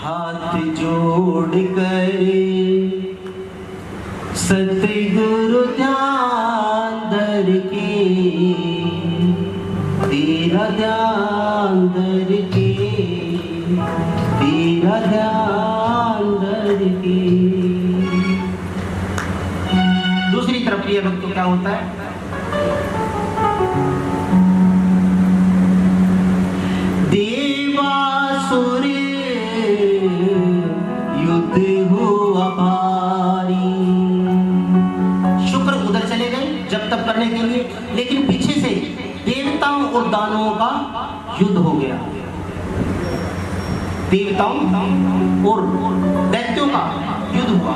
हाथ जोड़ कर सतगुरु ध्यान धर के, तेरा ध्यान धर के, तेरा ध्यान धर के। दूसरी तरफ प्रिय भक्तों क्या होता है? देवासुर युद्ध हुआ भारी। शुक्र उधर चले गए जब तक करने के लिए, लेकिन पीछे से देवताओं और दानवों का युद्ध हो गया। देवताओं और दैत्यों का युद्ध हुआ।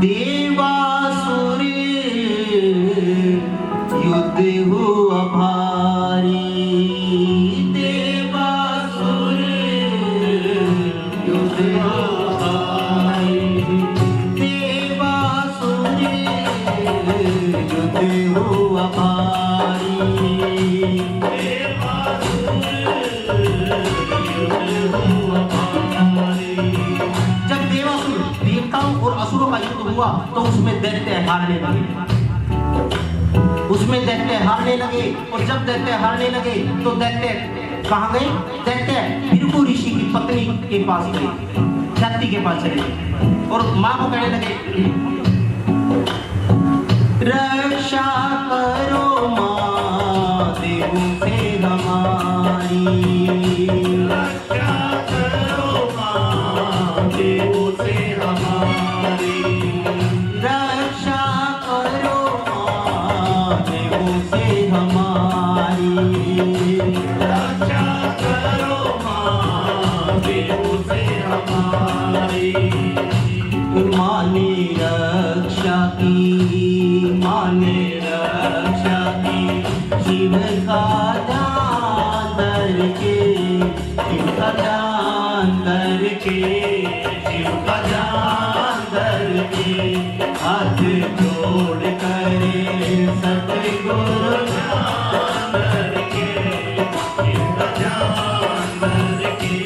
देवासुर युद्ध हुआ भारी। देवासुर युद्ध हुआ भारी। देवासुर युद्ध हुआ भारी। जब देवासुर देवताओं और असुरों का युद्ध हुआ तो उसमें दैत्य हारने लगे। उसमें दैत्य हारने लगे, और जब दैत्य हारने लगे तो दैत्य कहाँ गए? दैत्य भृगु ऋषि की पत्नी के पास गए, ख्याति के पास चले गए और माँ को कहने लगे, रक्षा करो माँ देवों से हमारी। रक्षा करो माँ देवों से हमारी। रक्षा करो माँ देवों से हमारी। रक्षा करो माँ देवों से हमारी। माँ ने रक्षा की, माँ ने रक्षा की, शिव का ध्यान धर के, शिव का ध्यान धर के, शिव का ध्यान धर के। हाथ जोड़ कर सतगुरु ध्यान धर के, शिव का ध्यान धर के,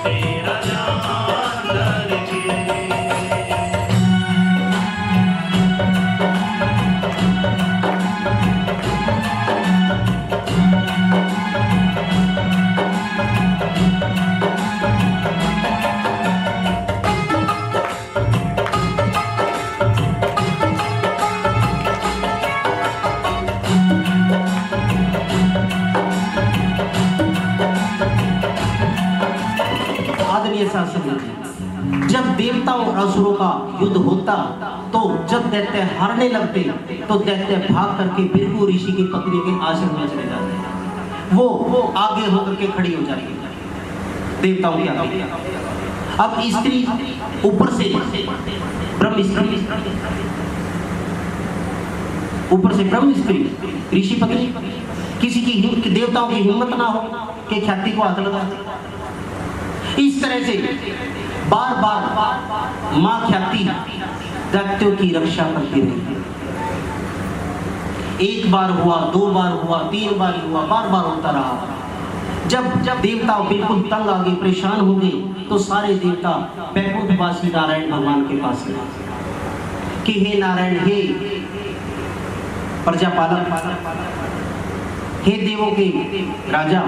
तेरा ध्यान धर के। जब देवताओं और असुरों का युद्ध होता तो जब दैत्य हारने लगते तो दैत्य भाग करके भृगु ऋषि की पत्नी के आश्रम में चले जाते। वो आगे होकर के खड़ी हो जाती है देवताओं के आगे। अब स्त्री ऊपर से ब्रह्म स्त्री, ऊपर से ब्रह्म स्त्री ऋषि पत्नी, किसी की देवताओं की हिम्मत ना हो कि ख्याति को हाथ लगा। इस तरह से बार बार मां ख्याति दैत्यों की रक्षा करती रही। एक बार हुआ, दो बार हुआ, तीन बार हुआ, बार बार होता रहा। जब देवता बिल्कुल तंग आ गए, परेशान हो गए, तो सारे देवता बैकुंठवासी नारायण भगवान के पास गए कि हे नारायण, हे प्रजापालक, हे देवों के राजा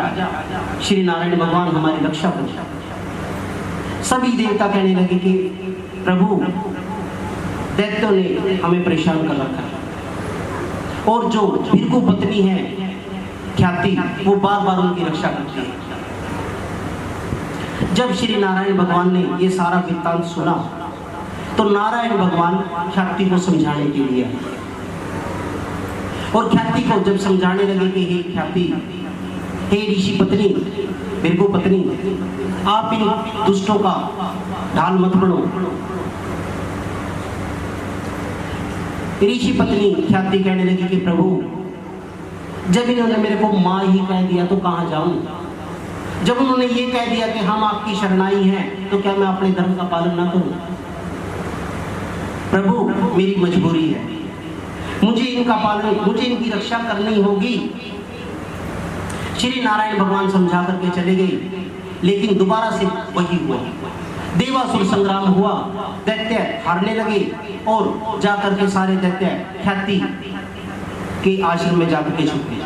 श्री नारायण भगवान हमारी रक्षा करें। सभी देवता कहने लगे कि प्रभु, दैत्यों ने हमें परेशान कर रखा है और जो भृगु पत्नी है ख्याति, वो बार बार उनकी रक्षा करती है। जब श्री नारायण भगवान ने ये सारा वृत्तांत सुना तो नारायण भगवान ख्याति को समझाने के लिए आए और ख्याति को जब समझाने लगे कि हे ख्याति, हे ऋषि पत्नी, भृगु पत्नी, आप इन दुष्टों का ढाल मत बनो। ऋषि पत्नी ख्याति कहने लगी कि प्रभु, जब इन्होंने मेरे को माँ ही कह दिया तो कहाँ जाऊं? जब उन्होंने ये कह दिया कि हम आपकी शरणाई हैं, तो क्या मैं अपने धर्म का पालन ना करूं? प्रभु, मेरी मजबूरी है, मुझे इनका पालन, मुझे इनकी रक्षा करनी होगी। श्री नारायण भगवान समझा करके चले गए लेकिन दोबारा से वही हुआ। देवासुर संग्राम हुआ, दैत्य हारने लगे और जाकर के सारे दैत्य ख्याति के आश्रम में जाकर के छुप गए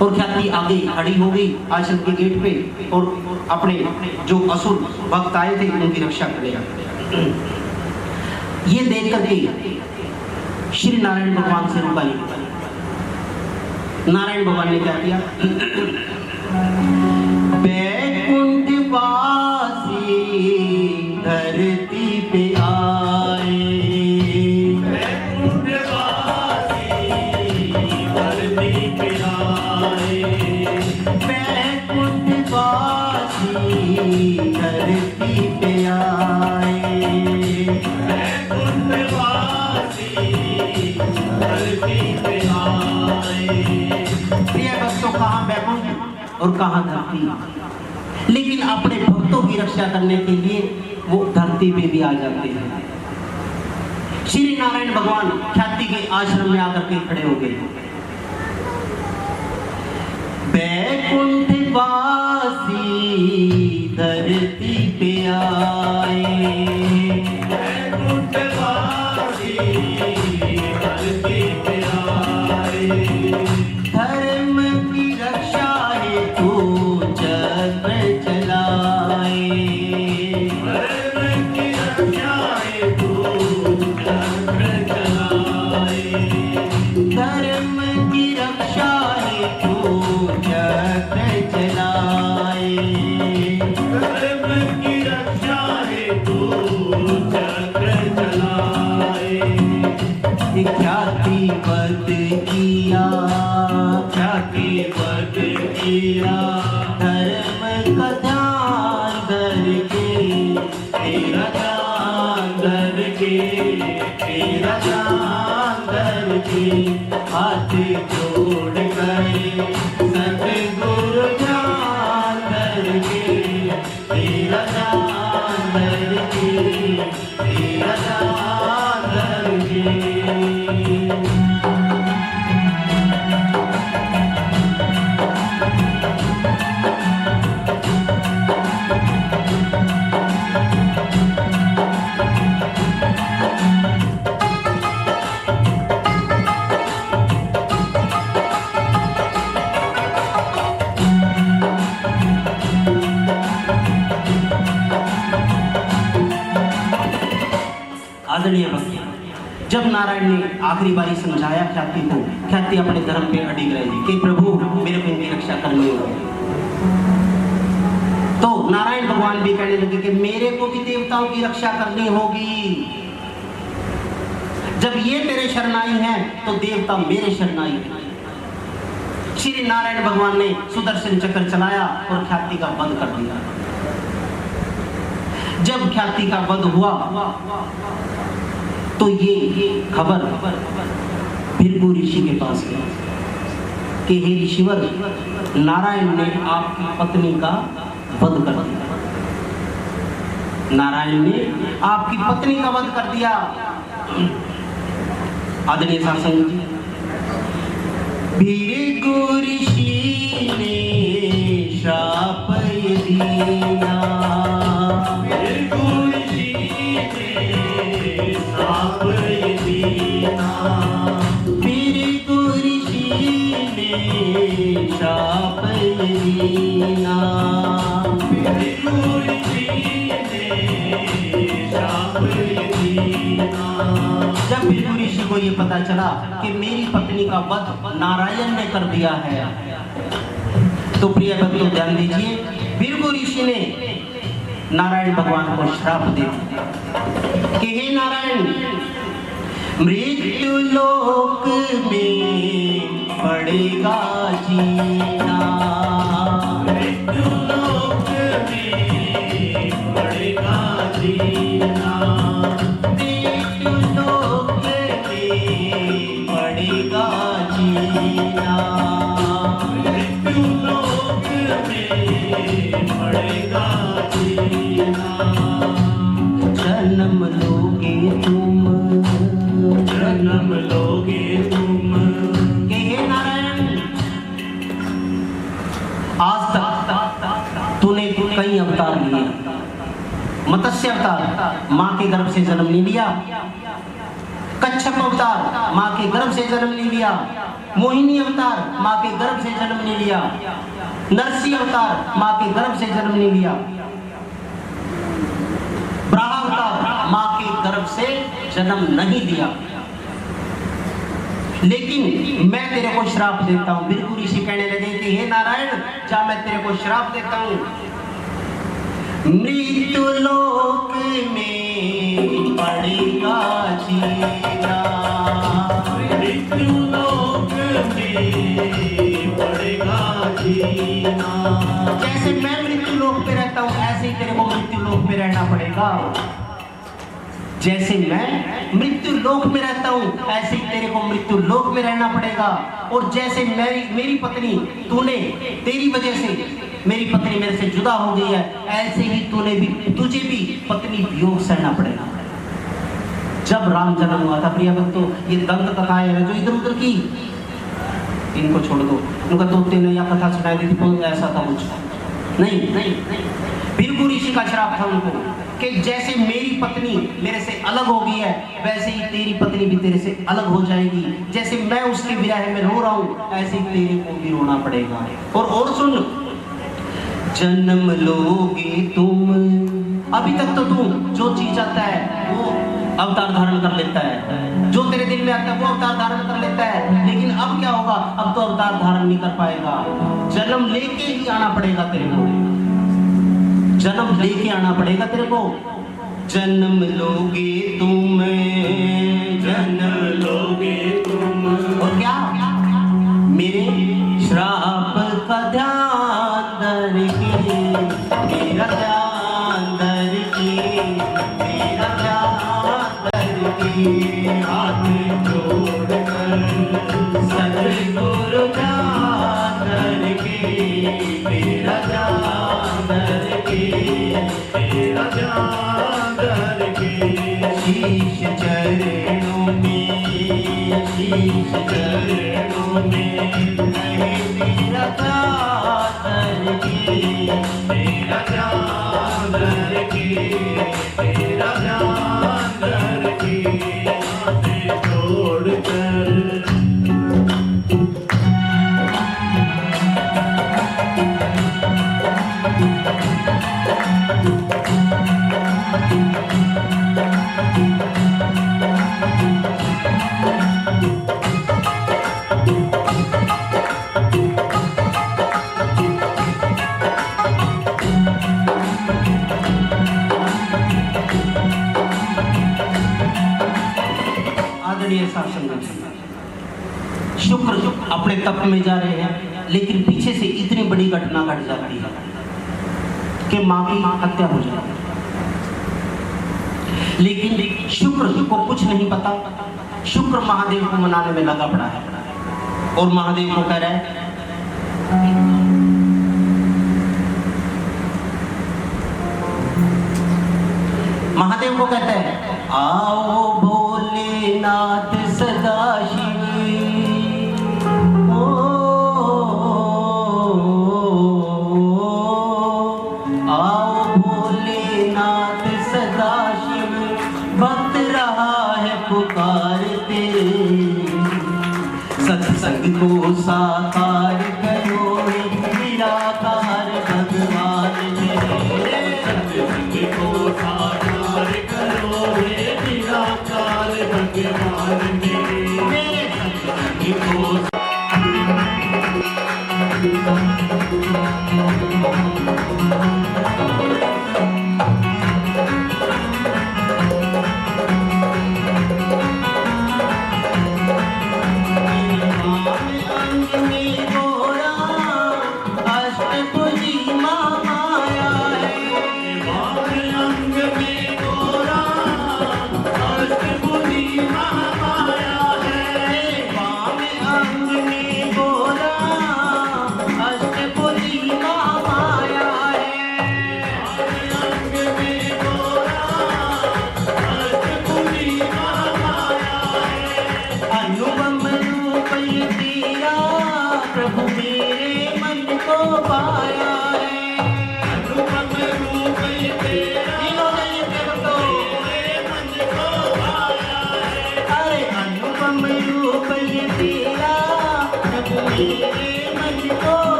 और ख्याति आगे खड़ी हो गई आश्रम के गेट पे और अपने जो असुर भक्त आए थे उनकी रक्षा करने लगे। ये देख करके श्री नारायण भगवान से रुका नहीं। नारायण भगवान ने क्या किया? बैकुंठ वासी धरती पे आए, बैकुंठ वासी धरती पे आए, बैकुंठ वासी धरती पे आए, बैकुंठ वासी धरती पे आए। प्रिय भक्तों, कहाँ बैकुंठ और कहाँ धरती, लेकिन अपने भक्तों की रक्षा करने के लिए वो धरती पे भी आ जाते हैं। श्री नारायण भगवान ख्याति के आश्रम में आकर के खड़े हो गए। बैकुंठ वासी धरती पे आए, बैकुंठ वासी धरती पे आए, धर्म की रक्षा हेतु चक्र चलाए, धर्म की रक्षा हेतु चक्र चलाए, धर्म की रक्षा हेतु चक्र चलाए, धर्म की रक्षा हेतु चक्र चलाए। ख्याति वध किया, ख्याति वध किया, धर्म का ध्यान करके, तेरा ध्यान करके, तेरा ध्यान करके, हाथ जोड़ गए सतगुरु ध्यान करके, तेरा ध्यान करके, तेरा ध्यान करके। आदरणीय भक्त, जब नारायण ने आखिरी बारी समझाया ख्याति को, ख्याति अपने धर्म पे अडिग रही कि प्रभु मेरे को इनकी रक्षा करनी होगी। तो नारायण भगवान भी कहने लगे कि मेरे को भी देवताओं की रक्षा करनी होगी। जब ये मेरे शरणाई हैं तो देवता मेरे शरणाई हैं। श्री नारायण भगवान ने सुदर्शन चक्र चलाया और ख्याति का वध कर दिया। जब ख्याति का वध हुआ तो ये खबर भृगु ऋषि के पास गई कि हे ऋषिवर, नारायण ने आपकी पत्नी का वध कर दिया। नारायण ने आपकी पत्नी का वध कर दिया। आदरणीय सासंग जी, भृगु ऋषि ने श्राप दिया, भृगु ऋषि ने श्राप दिया, भृगु ऋषि ने श्राप दिया, भृगु ऋषि ने श्राप दिया। जब भृगु ऋषि को ये पता चला कि मेरी पत्नी का वध नारायण ने कर दिया है, तो प्रिय भक्तों ध्यान दीजिए, भृगु ऋषि ने नारायण भगवान को श्राप दे दिया कि हे नारायण, मृत्यु लोक में पड़ेगा जीना, मृत्यु लोक में पड़ेगा जीना, मृत्यु लोक में पड़ेगा जीना, मृत्यु लोक में पड़ेगा जीना। जन्म लोगे तुम, जन्म लोगे तुम। हे नारायण, आज तक तूने कई अवतार मत्स्य अवतार माँ के गर्भ से जन्म नहीं लिया, कच्छप अवतार माँ के गर्भ से जन्म नहीं लिया, मोहिनी अवतार माँ के गर्भ से जन्म नहीं लिया, नरसिंह अवतार माँ के गर्भ से जन्म नहीं लिया, ब्राह्मण अवतार माँ के गर्भ से जन्म नहीं लिया। लेकिन मैं तेरे को श्राप देता हूं। बिरकु ऋषि कहने लगे कि हे नारायण, जा मैं तेरे को श्राप देता हूं, मृत्यु लोक में पड़ेगा जीना, मृत्यु लोक में पड़ेगा जीना। जैसे मैं मृत्यु लोक पे रहता हूं ऐसे ही तेरे को मृत्यु लोक पे रहना पड़ेगा। जैसे मैं मृत्यु लोक में रहता हूं ऐसे ही तेरे को मृत्यु लोक में रहना पड़ेगा। और जैसे मेरी पत्नी तूने, तेरी वजह से मेरी पत्नी मेरे से जुदा हो गई है, ऐसे ही तुझे भी पत्नी वियोग सहना पड़ेगा। जब राम जन्म हुआ था प्रिय भक्तों, ये दंत कथाएं हैं जो इधर उधर की, इनको छोड़ दो। उनका तोते ने या कथा सुनाई दी थी, ऐसा था कुछ नहीं। बिरकु ऋषि का श्राप था उनको कि जैसे मेरी पत्नी मेरे से अलग हो गई है वैसे ही तेरी पत्नी भी तेरे से अलग हो जाएगी। जैसे मैं उसके विरह में रो रहा हूं ऐसे ही तेरे को भी रोना पड़ेगा। और सुन, जन्म लोगे तुम, अभी तक तो तू जो चीज आता है वो अवतार धारण कर लेता है, जो तेरे दिल में आता है वो अवतार धारण कर लेता है। लेकिन अब क्या होगा, अब तो अवतार धारण नहीं कर पाएगा, जन्म लेके ही आना पड़ेगा तेरे को, जन्म लेके आना पड़ेगा तेरे को। जन्म लोगे तुम, जन्म लोगे तुम, और क्या मेरे श्राप का ध्यान धरके, मेरा ध्यान धरके, मेरा ध्यान धरके, हाथ जोड़कर सतगुरु ध्यान धरके, मेरा ध्यान धरके, मेरा ध्यान धरके, शीश चरणों में, शीश चरणों में, मेरा ध्यान धरके, मेरा ध्यान धरके, मेरा ध्यान धरके, हाथ जोड़कर। शुक्र अपने तप में जा रहे हैं, लेकिन पीछे से इतनी बड़ी घटना घट जाती है कि मां की हत्या हो जाती है। लेकिन शुक्र को कुछ नहीं पता, शुक्र महादेव को मनाने में लगा पड़ा है और महादेव को कह रहा है महादेव को कहता है, आओ भोलेनाथ सदा शिव, आओ भोलेनाथ सदा शिव, भक्त रहा है पुकारते, सत्संग को साकार करो निराकार भगवान मेरे, सत्संग को साकार करो निराकार भगवान मेरे, सत्संग को अंग में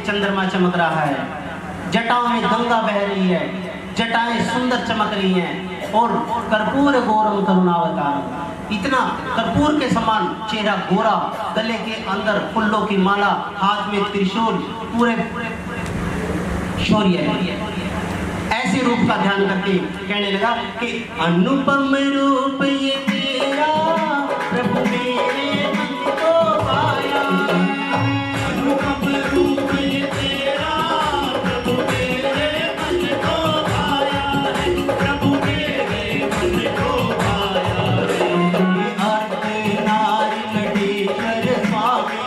चंद्रमा चमक रहा है, जटाओं में गंगा बह रही है, जटाएं सुंदर चमक रही हैं और कर्पूर गौरम करुणावतार, इतना कर्पूर के समान चेहरा गोरा, गले के अंदर फूलों की माला, हाथ में त्रिशूल, पूरे शौर्य। ऐसे रूप का ध्यान करके कहने लगा कि अनुपम रूप ये तेरा प्रभु मेरे मन को पाया, अनुपम रूप ये तेरा प्रभु मेरे मन को पाया, प्रभु मेरे मन को पाया रे। अर्धनारी नटेश्वर स्वामी,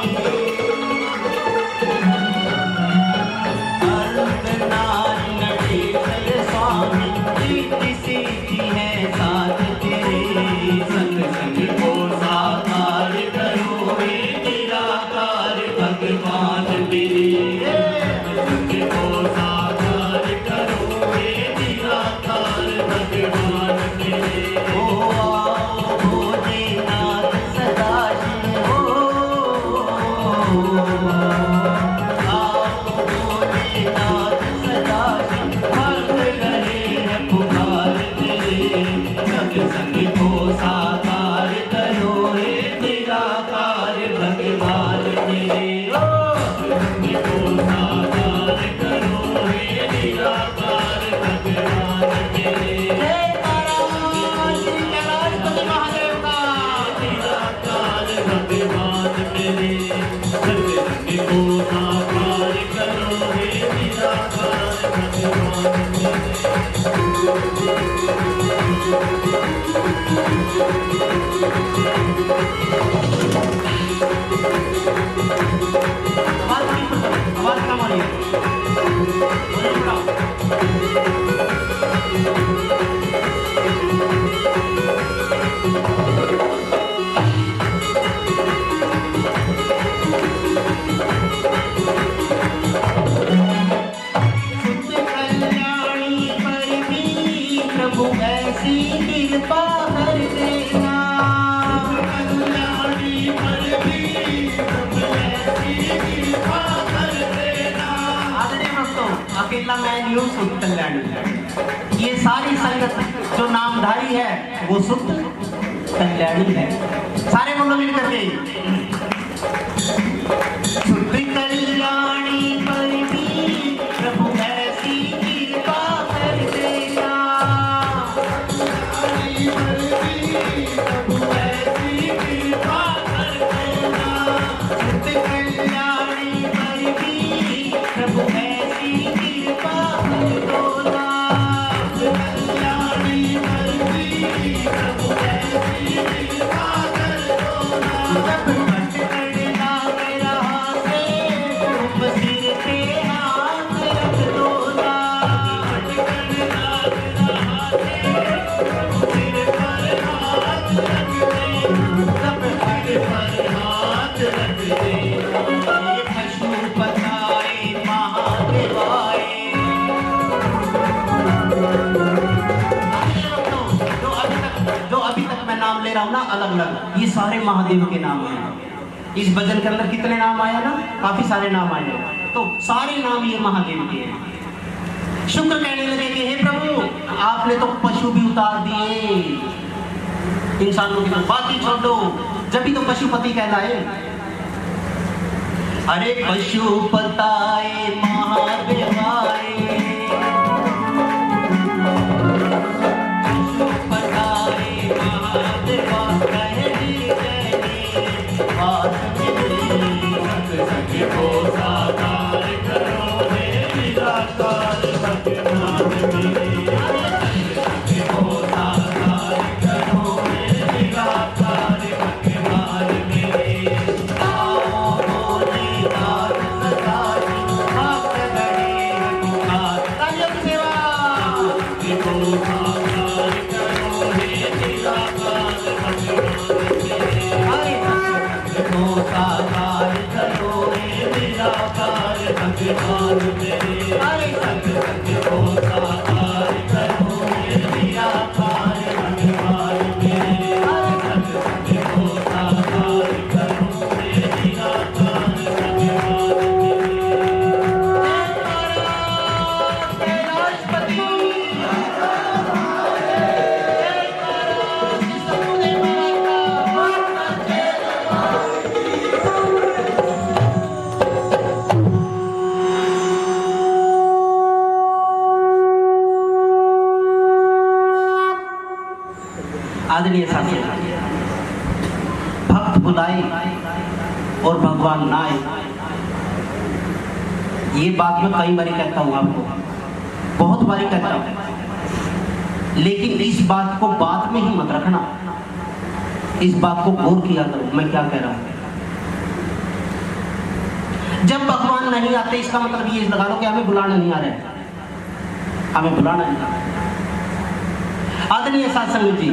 अर्धनारी नटेश्वर स्वामी, रिद्धि सिद्धि है साथ तेरे, संग संग को साकार करो हे निराकार भगवान मेरे, संग को साकार करो हे निराकार भगवान मेरे। ओ आओ भोलेनाथ सदाशिव, आओ भोलेनाथ सदाशिव, भक्त करे है पुकार तेरे, संग संग को साकार करो हे निराकार भगवान मेरे। ओ संग को साकार करो हे निराकार भगवान मेरे। जय तारा श्री कैलाशपति महादेव का, निराकार भगवान मेरे, संग संग को साकार करो हे निराकार भगवान मेरे। आवाज कम आ रही है, बोलो थोड़ा। सुत कल्याणी पर भी प्रभु ऐसी कृपा कर देना, कल्याणी पर भी प्रभु ऐसी कृपा कर देना। आदरणीय भक्तों, अकेला मैं नहीं हूँ सुत कल्याणी, ये सारी संगत जो नामधारी है वो सुत कल्याणी है। सारे बोलो मिल करके, सुत कल्याणी पर भी प्रभु ऐसी कृपा कर देना, कल्याणी पर भी प्रभु ऐसी कृपा कर देना, सुत कल्याणी पर भी प्रभु ऐसी कृपा कर देना, कल्याणी पर भी प्रभु ऐसी कृपा कर देना। जब भटकना मेरा से तुम सिर पे हाथ रख दो ना, भटकना मेरा से सिर पर हाथ रख दे, सब हर पर हाथ रख दे। ये पशु पताए महादेवाए, जो अभी तक मैं नाम ले रहा हूँ ना अलग अलग, ये सारे महादेव के नाम हैं। इस भजन के अंदर कितने नाम आया ना, काफी सारे नाम आए, तो सारे नाम ये महादेव के हैं। शुक्र कहने लगे कि हे प्रभु आपने तो पशु भी उतार दिए, इंसानों की तो बात ही छोड़ दो, जब भी तो पशुपति कहलाए। अरे पशुपताए महादेवाए, पशुपताए महादेवा, कहनी कहनी बात मेरी, संग संग को साकार करो हे निराकार भगवान मेरे, संग को साकार करो हे निराकार भगवान मेरे। आओ भोलेनाथ सदाशिव, भक्त गणे पुकार, तालियों की सेवा, संग को साकार करो हे निराकार भगवान बुलाए और भगवान ना आए। ये बात मैं कई बारी कहता हूँ आपको, बहुत बारी कहता हूँ, लेकिन इस बात को बात में ही मत रखना, इस बात को गौर किया करो मैं क्या कह रहा हूँ। जब भगवान नहीं आते इसका मतलब ये लगा लो कि हमें बुलाना नहीं आ रहा है, हमें बुलाना नहीं आ रहा है। आदरणीय साधुसंग जी,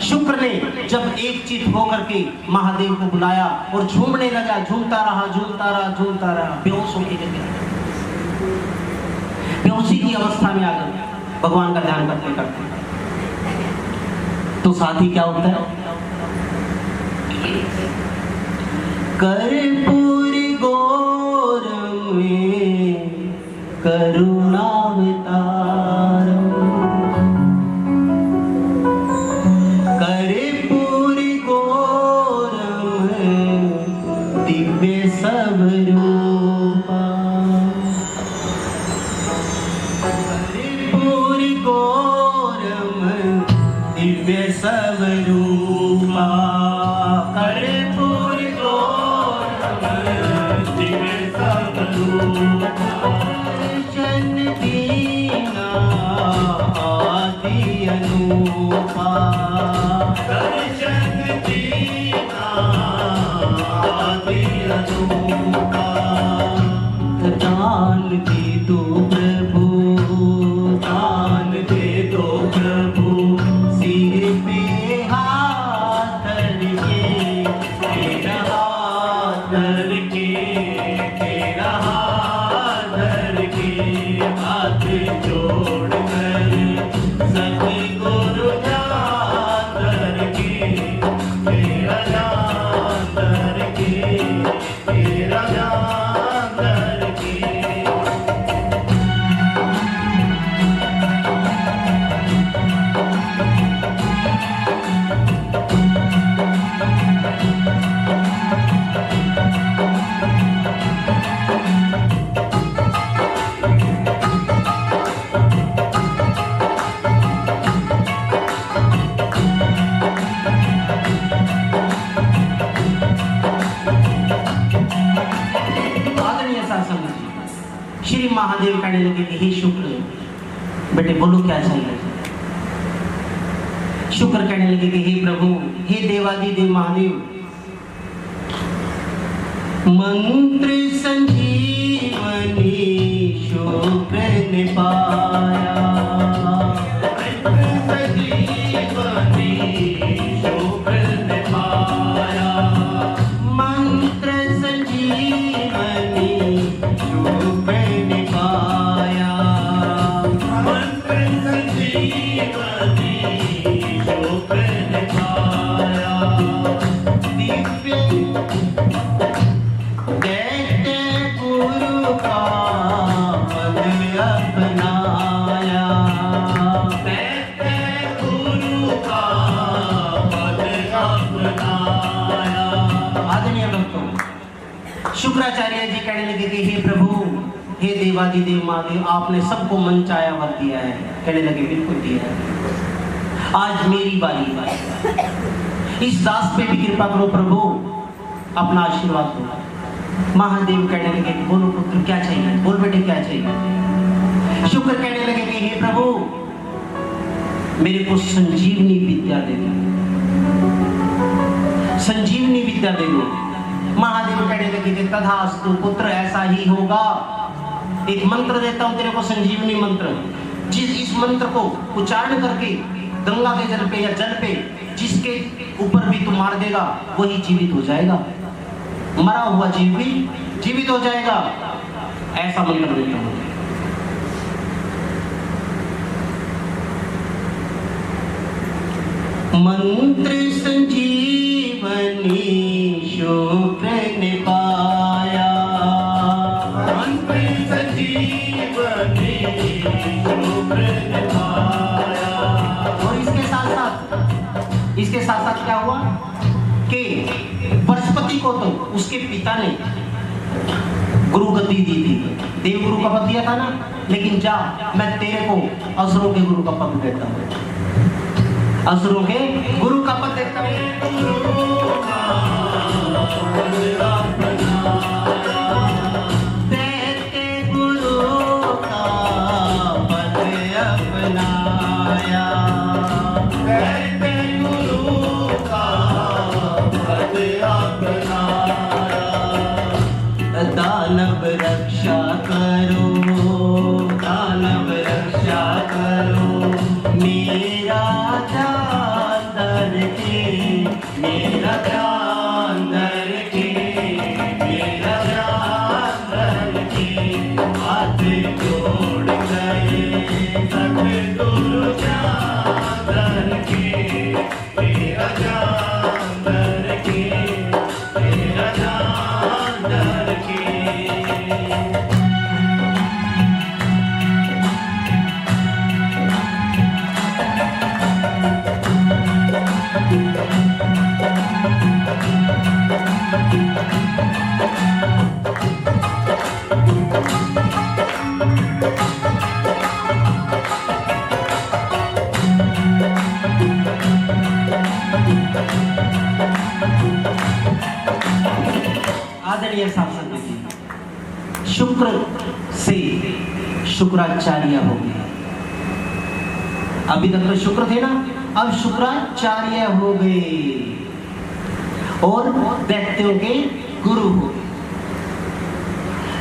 शुक्र ने जब एक चित होकर के महादेव को बुलाया और झूमने लगा, झूमता रहा झूमता रहा झूमता रहा, बेहोश होके गिर गया। बेहोशी की अवस्था में आकर भगवान का ध्यान करते करते तो साथ ही क्या होता है, कर्पूर गौर में करुणावतारम, कर्पूर गौर में दिव्य स्वरूपा, कर्पूर गौर में दिव्य स्वरूपा, कर्पूर गौर में दिव्य स्वरूपा, दर्शन दीना आदि अनूपा, दर्शन दीना आदि अनूपा, दान दे दो प्रभु, दान दे दो प्रभु, सिर पे हाथ धर के, तेरा हाथ धर के, तेरा हाथ धर के, हाथ जोड़ कर सतगुरु ध्यान धर के, तेरा ध्यान धर के, तेरा ध्यान धर के। आदरणीय साधुसंग जी, श्री महादेव कहने लगे कि हे शुक्र, बेटे बोलो क्या चाहिए। शुक्र कहने लगे कि हे प्रभु, हे देवादिदेव महादेव, मंत्र संजीवनी शुक्र ने पाया, मंत्र संजीवनी शुक्र ने पाया, मंत्र संजीवनी शुक्र ने पाया, मंत्र संजीवनी शुक्र ने पाया, दिव्य दैत्य गुरु का पद अपनाया, दैत्य गुरु का पद अपनाया। आदरणीय भक्तों, शुक्राचार्य जी कहने लगे कि हे प्रभु, हे देवादिदेव महादेव, आपने सबको मन चाया वर दिया है। कहने लगे बिल्कुल दिया है, आज मेरी बारी, इस दास पे भी कृपा करो प्रभु, अपना आशीर्वाद दो। महादेव कहने लगे बोलो पुत्र क्या चाहिए, बोल बेटे क्या चाहिए। शुक्र कहने लगे कि हे प्रभु, मेरे को संजीवनी विद्या दे दो, संजीवनी विद्या दे दो। महादेव कहने लगे कि तथास्तु पुत्र, ऐसा ही होगा। एक मंत्र देता हूं तेरे को, संजीवनी मंत्र, इस मंत्र को उच्चारण करके गंगा के जल पे या जल पे जिसके ऊपर भी तू मार देगा वही जीवित हो जाएगा, मरा हुआ जीव भी जीवित हो जाएगा। ऐसा मंत्र देता हूं। मंत्र संजीवनी शुक्र ने पाया, मंत्र संजीवनी शुक्र ने पाया। और इसके साथ साथ क्या हुआ कि बृहस्पति को तो उसके पिता ने गुरु गद्दी दी थी, देव गुरु का पद दिया था ना, लेकिन जा मैं तेरे को असुरों के गुरु का पद देता हूँ, असुरों के गुरु का पद देता हूँ। मेरा ध्यान धर के, मेरा ध्यान धर के, हाथ जोड़ गए सतगुरु ध्यान धर के, मेरा ध्यान धर के, मेरा ध्यान धर के। आदरणीय शासन जी, शुक्र से शुक्राचार्य हो गए। अभी तक तो शुक्र थे ना, अब शुक्राचार्य हो गए और दैत्यों के गुरु हो गए।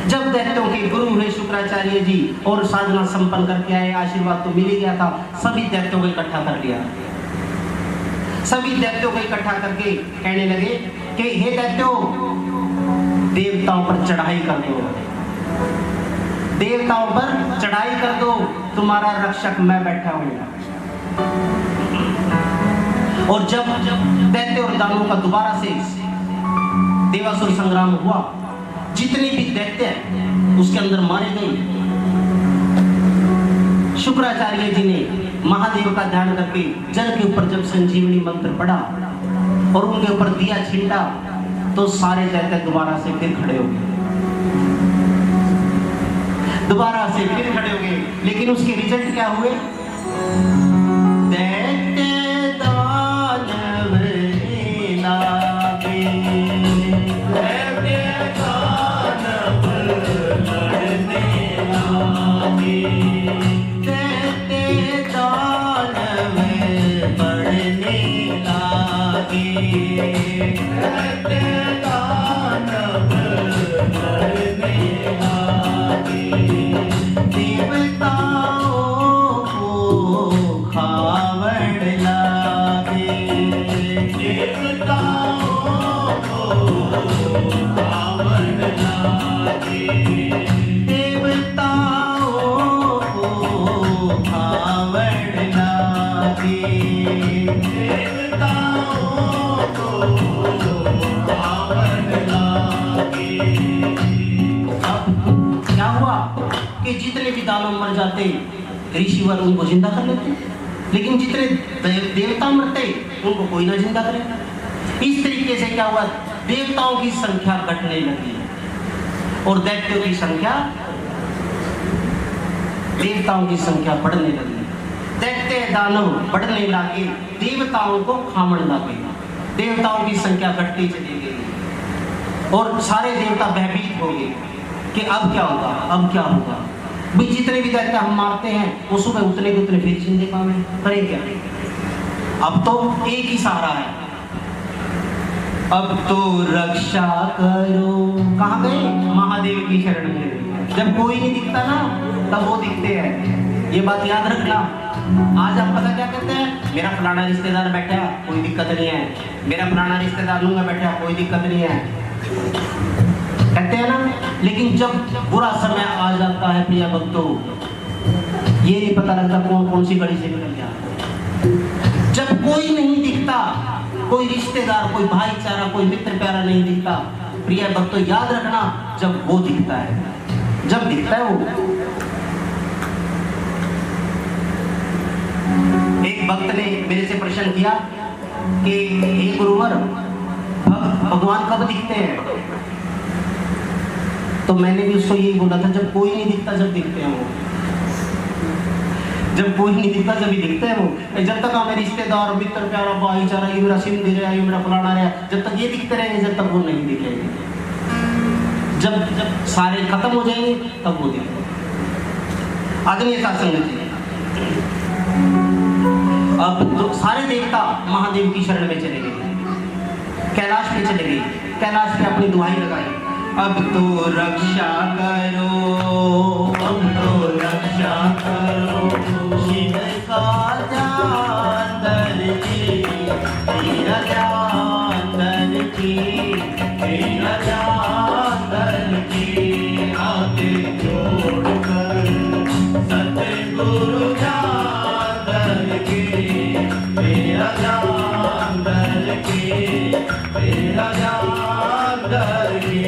जब दैत्यों के गुरु हुए शुक्राचार्य जी और साधना संपन्न करके आए, आशीर्वाद तो मिल ही गया था, सभी दैत्यों को इकट्ठा कर लिया। सभी दैत्यों को इकट्ठा करके कहने लगे कि हे दैत्यों, देवताओं पर चढ़ाई कर दो, देवताओं पर चढ़ाई कर दो, तुम्हारा रक्षक मैं बैठा हूं। और जब दैत्य और दानवों का दोबारा से देवासुर संग्राम हुआ, जितने भी दैत्य उसके अंदर मारे गए, शुक्राचार्य जी ने महादेव का ध्यान करके जल के ऊपर जब संजीवनी मंत्र पढ़ा और उनके ऊपर दिया छिंटा, तो सारे दैत्य दोबारा से फिर खड़े हो गए, दोबारा से फिर खड़े हो गए। लेकिन उसके रिजल्ट क्या हुए? दैत्य दानव लागे, दैत्य दानव लड़ने लागे, दैत्य दानव बढ़ने लागे, दैत्य दानव लड़ने लागे, देवताओं को खावड़ लागे, देवताओं को खावड़ लागे, देवताओं को खावड़ लागे, देवताओं को खावड़ लागे। क्या हुआ कि जितने भी दानव मर जाते, ऋषिवर उनको जिंदा कर लेते, लेकिन जितने देवता मरते उनको कोई ना जिंदा करे। इस तरीके से क्या हुआ, देवताओं की संख्या घटने लगी और दैत्यों की संख्या, देवताओं की संख्या बढ़ने लगी। दैत्य दानव बढ़ने लगे, देवताओं को खामड़ लगे, देवताओं की संख्या घटती चली गई और सारे देवता भयभीत हो गए कि अब क्या होगा, अब क्या होगा। भाई जितने भी दैत्य हम मारते हैं वो सुबह उतने के उतने फिर जिंदे पावे, करें क्या? अब तो एक ही सहारा है, अब तो रक्षा करो। कहाँ गए? महादेव की शरण में। जब कोई नहीं दिखता ना, तब वो दिखते हैं। ये बात याद रखना। आज आप पता क्या कहते हैं? मेरा फलाना रिश्तेदार बैठा, कोई दिक्कत नहीं है। मेरा फलाना रिश्तेदार लूंगा बैठा, कोई दिक्कत नहीं है, कहते हैं ना। लेकिन जब बुरा समय आ जाता है प्रिय भक्तों, ये नहीं पता लगता कौन कौन सी घड़ी से निकल गया। जब कोई नहीं दिखता, कोई रिश्तेदार, कोई भाईचारा, कोई मित्र प्यारा नहीं दिखता, प्रिय भक्तों याद रखना, जब वो दिखता है, जब दिखता है वो। एक भक्त ने मेरे से प्रश्न किया कि हे गुरुवर, भगवान कब दिखते हैं? तो मैंने भी उसको यही बोला था, जब कोई नहीं दिखता, जब दिखते हैं वो। जब कोई नहीं दिखता, जब ही दिखते हैं वो। जब तक हमें रिश्तेदार, मित्र प्यारा, भाईचारा, ये मेरा सिंधी रहा, ये मेरा फलाना रहा, जब तक ये दिखते रहेंगे, जब तक वो नहीं दिखेंगे। जब सारे खत्म हो जाएंगे तब वो दिखेंगे। आदरणीय सत्संग जी, अब तो सारे देवता महादेव की शरण में चले गए, कैलाश पे चले गए, कैलाश पे अपनी दुहाई लगाई, अब तो रक्षा करो, अब तो रक्षा करो, शिव का ध्यान धर के, तेरा ध्यान की तेरा जादर की हाथ जोड़कर सतगुरु जादर की तेरा जादर की तेरा जादर की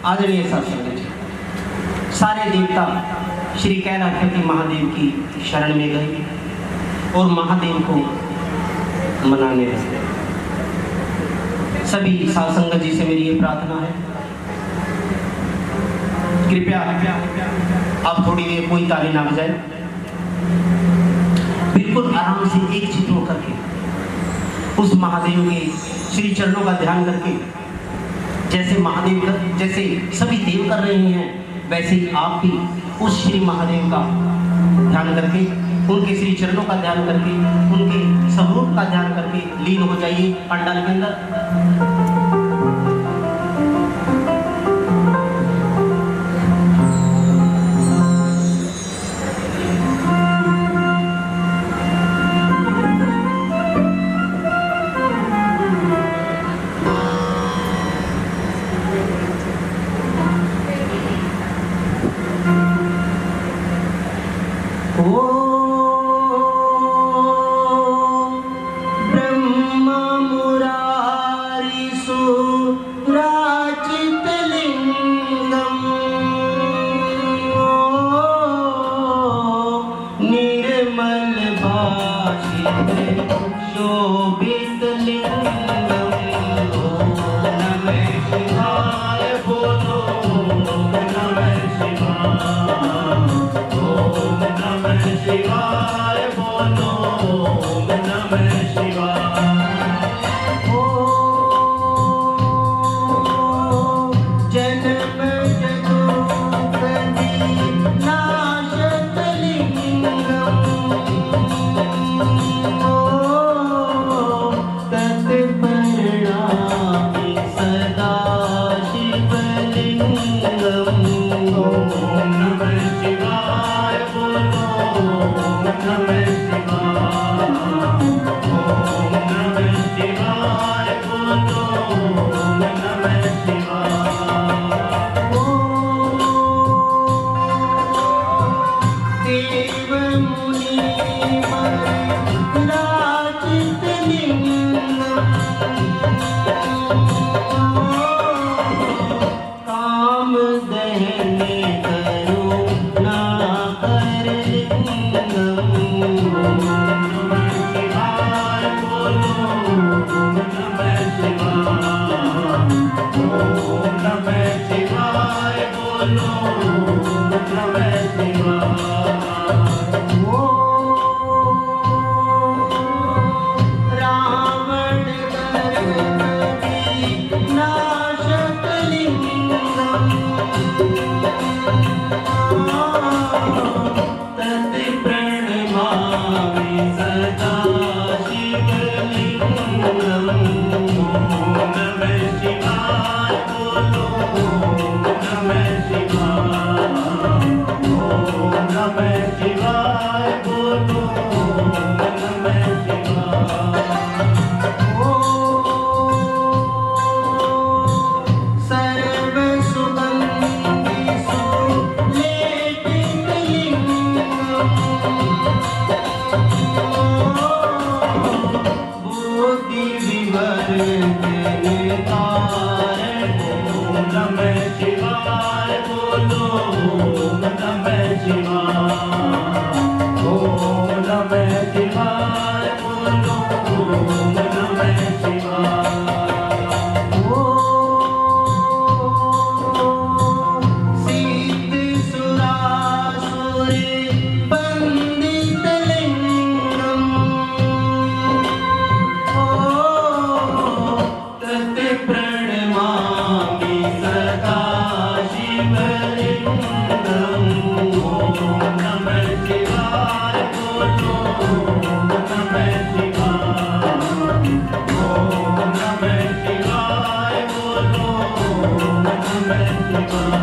आदरणीय शास्त्री जी, सारे देवता श्री कैलाशपति महादेव की शरण में गए और महादेव को मनाने लगे। सभी साध संगत जी से मेरी ये प्रार्थना है, कृपया आप थोड़ी देर कोई ताली ना बजाए, बिल्कुल आराम से एक चित्त होकर के उस महादेव के श्री चरणों का ध्यान करके, जैसे महादेव जैसे सभी देव कर रहे हैं वैसे ही आप भी उस श्री महादेव का ध्यान करके, उनके श्री चरणों का ध्यान करके, उनके स्वरूप का ध्यान करके लीन हो जाइए पंडाल के अंदर। Shiva.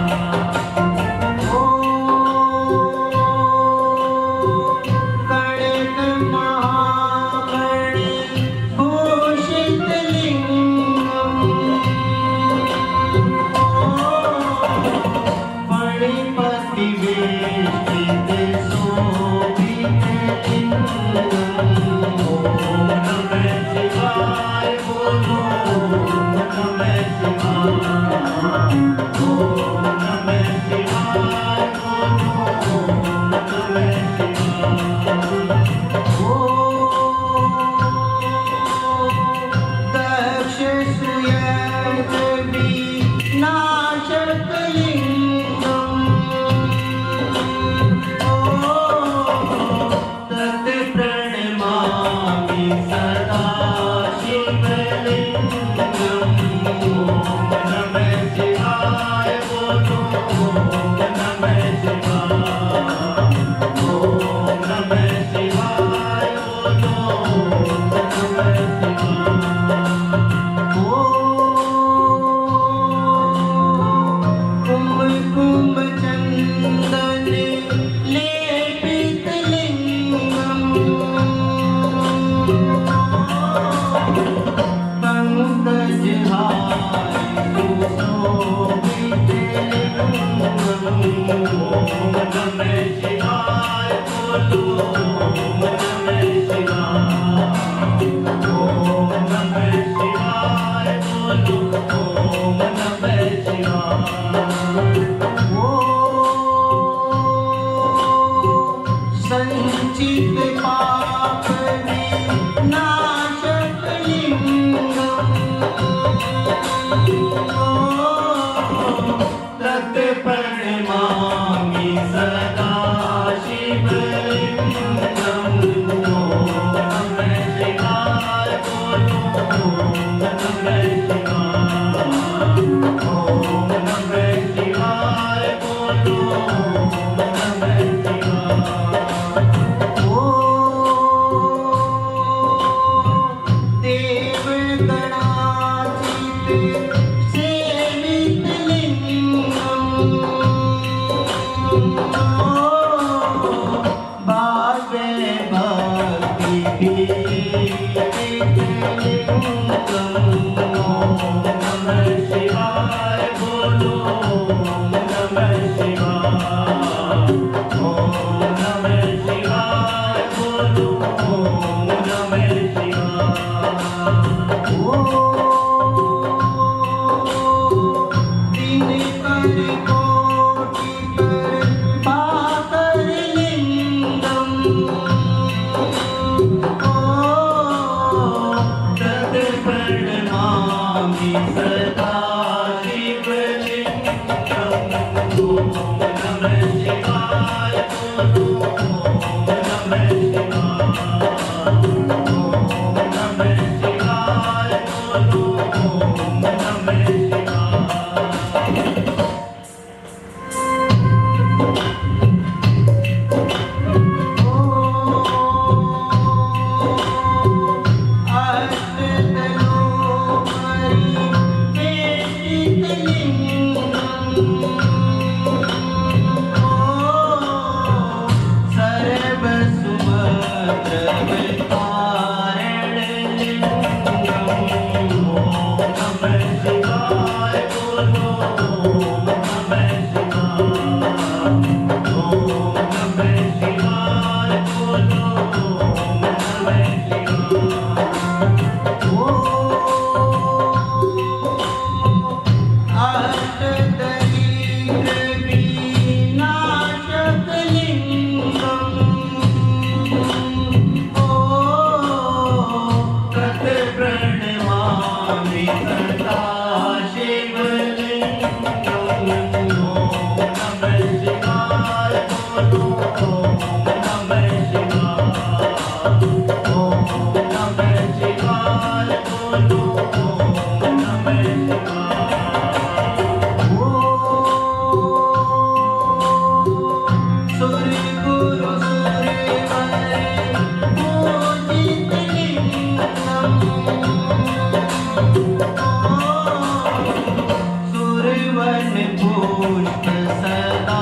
वन पुष्प सदा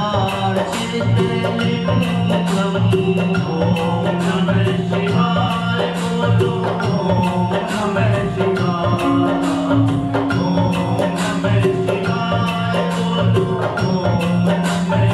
चितलिंगम। ओम नमः शिवाय बोलो ओम नमः शिवाय। ओम नमः शिवाय बोलो ओम नमः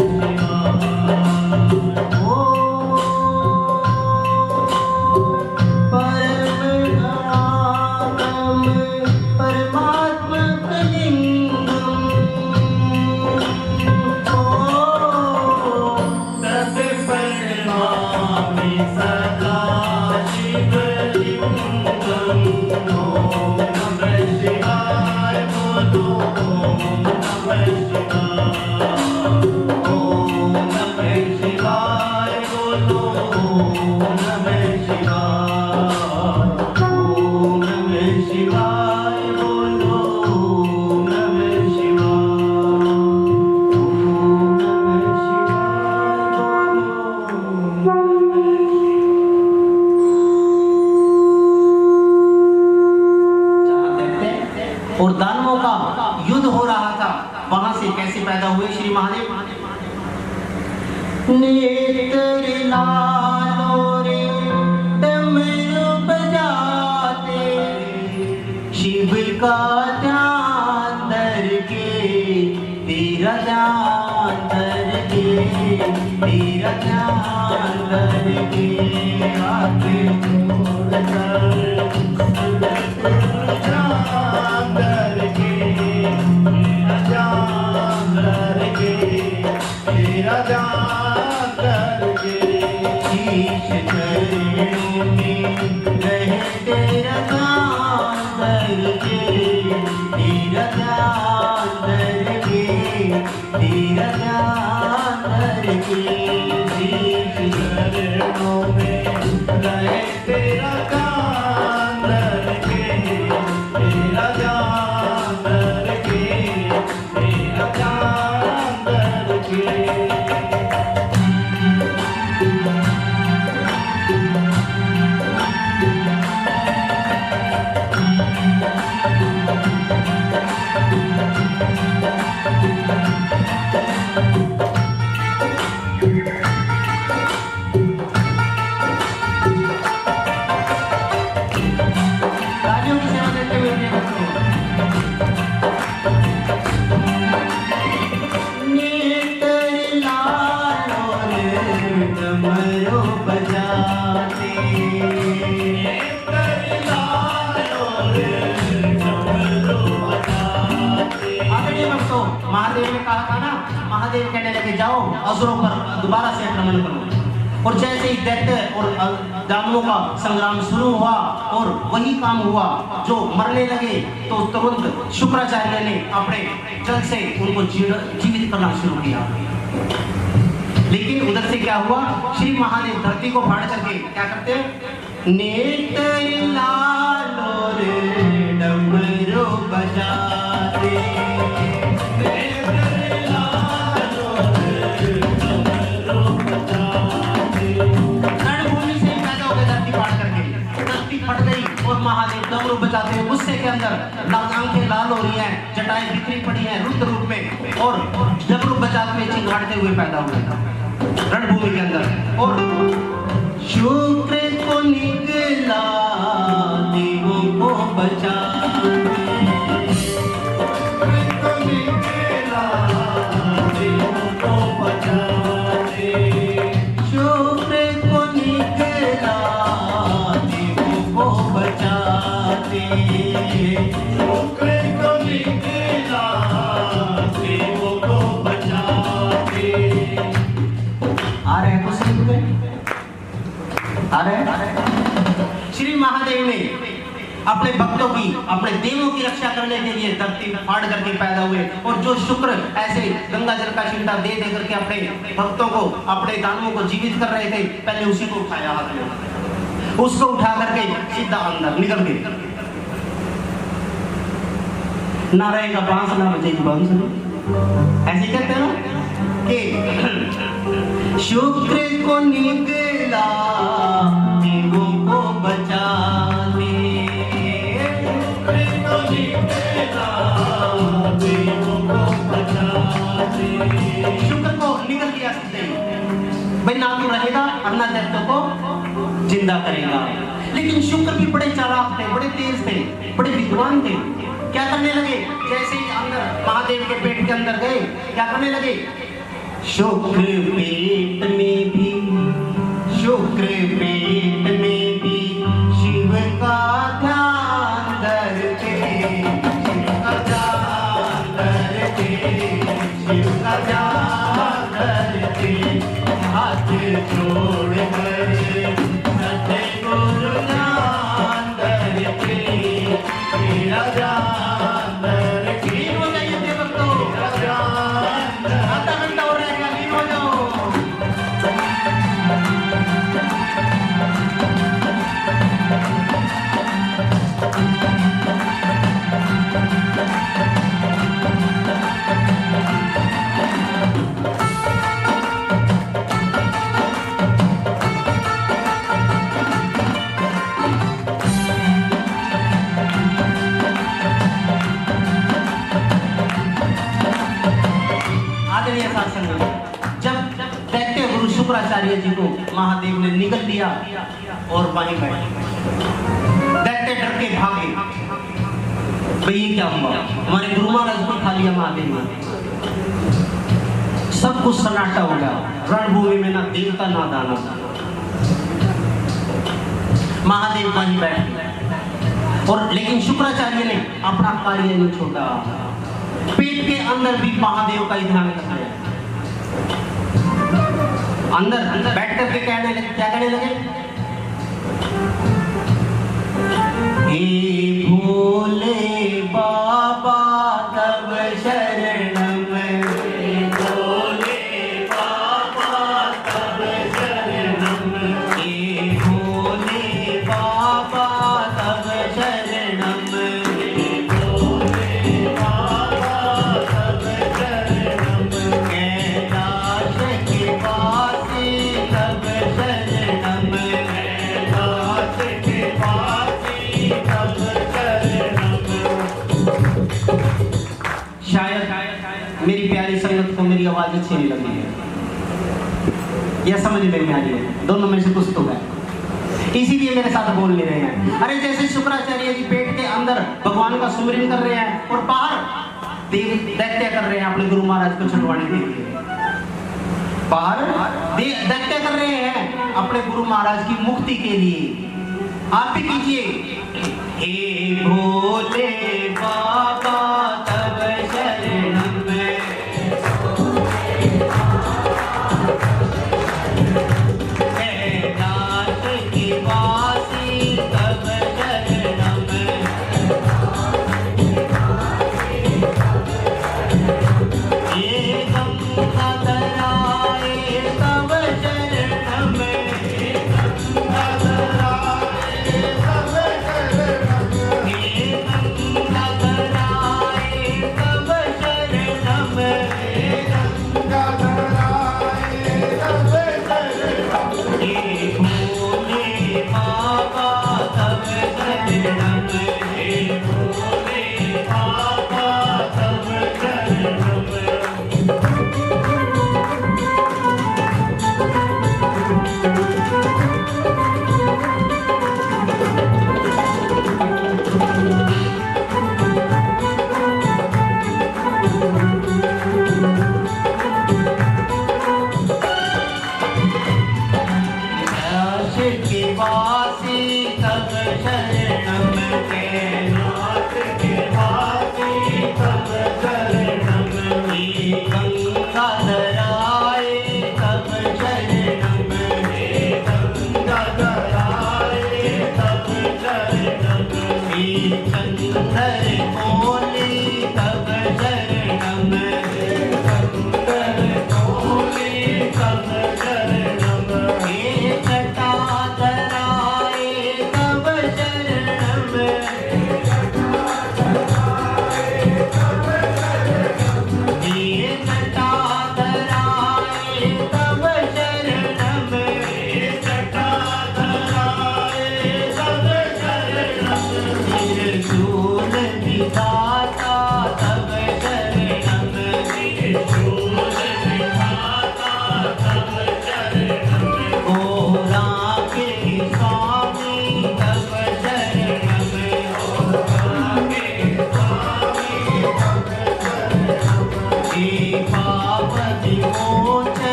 और दानवों का युद्ध हो रहा था, वहां से कैसे पैदा हुए श्री महादेव? नेत्र लालो रे डमरू बजाते, शिव का ध्यान धरके, तेरा ध्यान धरके, तेरा ध्यान धरके, आते छोड़कर महादेव ने कहा था ना, महादेव कहने लगे जाओ असुरों पर दोबारा से आक्रमण करो। और जैसे ही दैत्य और दानवों का संग्राम शुरू हुआ और वही काम हुआ, जो मरने लगे तो तुरंत शुक्राचार्य ने अपने जल से उनको जीवित करना शुरू किया। लेकिन उधर से क्या हुआ, श्री महादेव धरती को फाड़ करके क्या करते, नेत्र लालो रे डमरू बजाते, फट गई और महादेव डमरू बजाते हुए गुस्से के अंदर आंखें लाल हो रही हैं, जटाएं बिखरी पड़ी हैं रुद्र रूप में, और डमरू बजाते हुए चिंगाड़ते हुए पैदा हुए रणभूमि के अंदर। और शुक्र को निकला देवों को बचाने, श्री महादेव ने अपने भक्तों की, अपने देवों की रक्षा करने के लिए धरती फाड़ करके पैदा हुए। और जो शुक्र ऐसे गंगा जल का छिंटा दे दे करके अपने भक्तों को, अपने दानवों को जीवित कर रहे थे, पहले उसी को उठाया हाथ में, उसको उठा करके सीधा अंदर निकल गए। ना रहेगा बांस ना बजेगी बांसुरी, ऐसे कहते हैं ना कि शुक्र को निकला देवों को बचाने, शुक्र को निकला देवों को बचाने। भाई ना तू रहेगा और ना दैत्यों को जिंदा करेगा। लेकिन शुक्र भी बड़े चालाक थे, बड़े तेज थे, बड़े विद्वान थे। क्या करने लगे, जैसे ही अंदर महादेव के पेट के अंदर गए, क्या करने लगे, शुक्र पेट में भी, शुक्र पेट में भी शिव का ध्यान धरते, शिव का ध्यान धरते, शिव का ध्यान धरते, हाथ जोड़ कर सतगुरु ध्यान धरते, तेरा ध्यान धरते। लीन हो जाइए देवभक्तों, आधा घंटा हो रहेगा, लीन हो जाओ। जब दैत्य गुरु शुक्राचार्य जी को महादेव ने निगल लिया और वहीं बैठे, दैत्य डर के भागे, भाई ये क्या हुआ, हमारे गुरु महाराज को खा लिया महादेव ने। सब कुछ सन्नाटा हो गया, रणभूमि में ना देवता ना दानव। महादेव वहीं बैठे और लेकिन शुक्राचार्य ने अपना कार्य नहीं छोड़ा, पेट के अंदर भी महादेव का ही ध्यान रखा है। अंदर बैठ करके कहने लगे, क्या कहने लगे, हे भोले बाबा तब शरणम, हे भोले बाबा तब शरणम, हे भोले बाबा तब शरणम, हे भोले बाबा तब शरणम, कैलाश के वासी तब शरणम, कैलाश के वासी तब शरणम। शायद मेरी प्यारी संगत को मेरी आवाज अच्छी नहीं लगी है, यह समझ में नहीं आ रही है, दोनों में से कुछ तो है, इसीलिए मेरे साथ बोल नहीं रहे हैं। अरे जैसे शुक्राचार्य जी पेट के अंदर भगवान का सुमिरन कर रहे हैं और बाहर देव दैत्य कर रहे हैं अपने गुरु महाराज को छुड़वाने के लिए, बाहर दैत्य कर रहे हैं अपने गुरु महाराज की मुक्ति के लिए। आप भी कीजिए, हे भोले बाबा तब शरणम, कैलाश के वासी तब शरणम, ये गंगाधर आए तब शरणम, गंगाधर आए तब शरणम, ये गंगाधर आए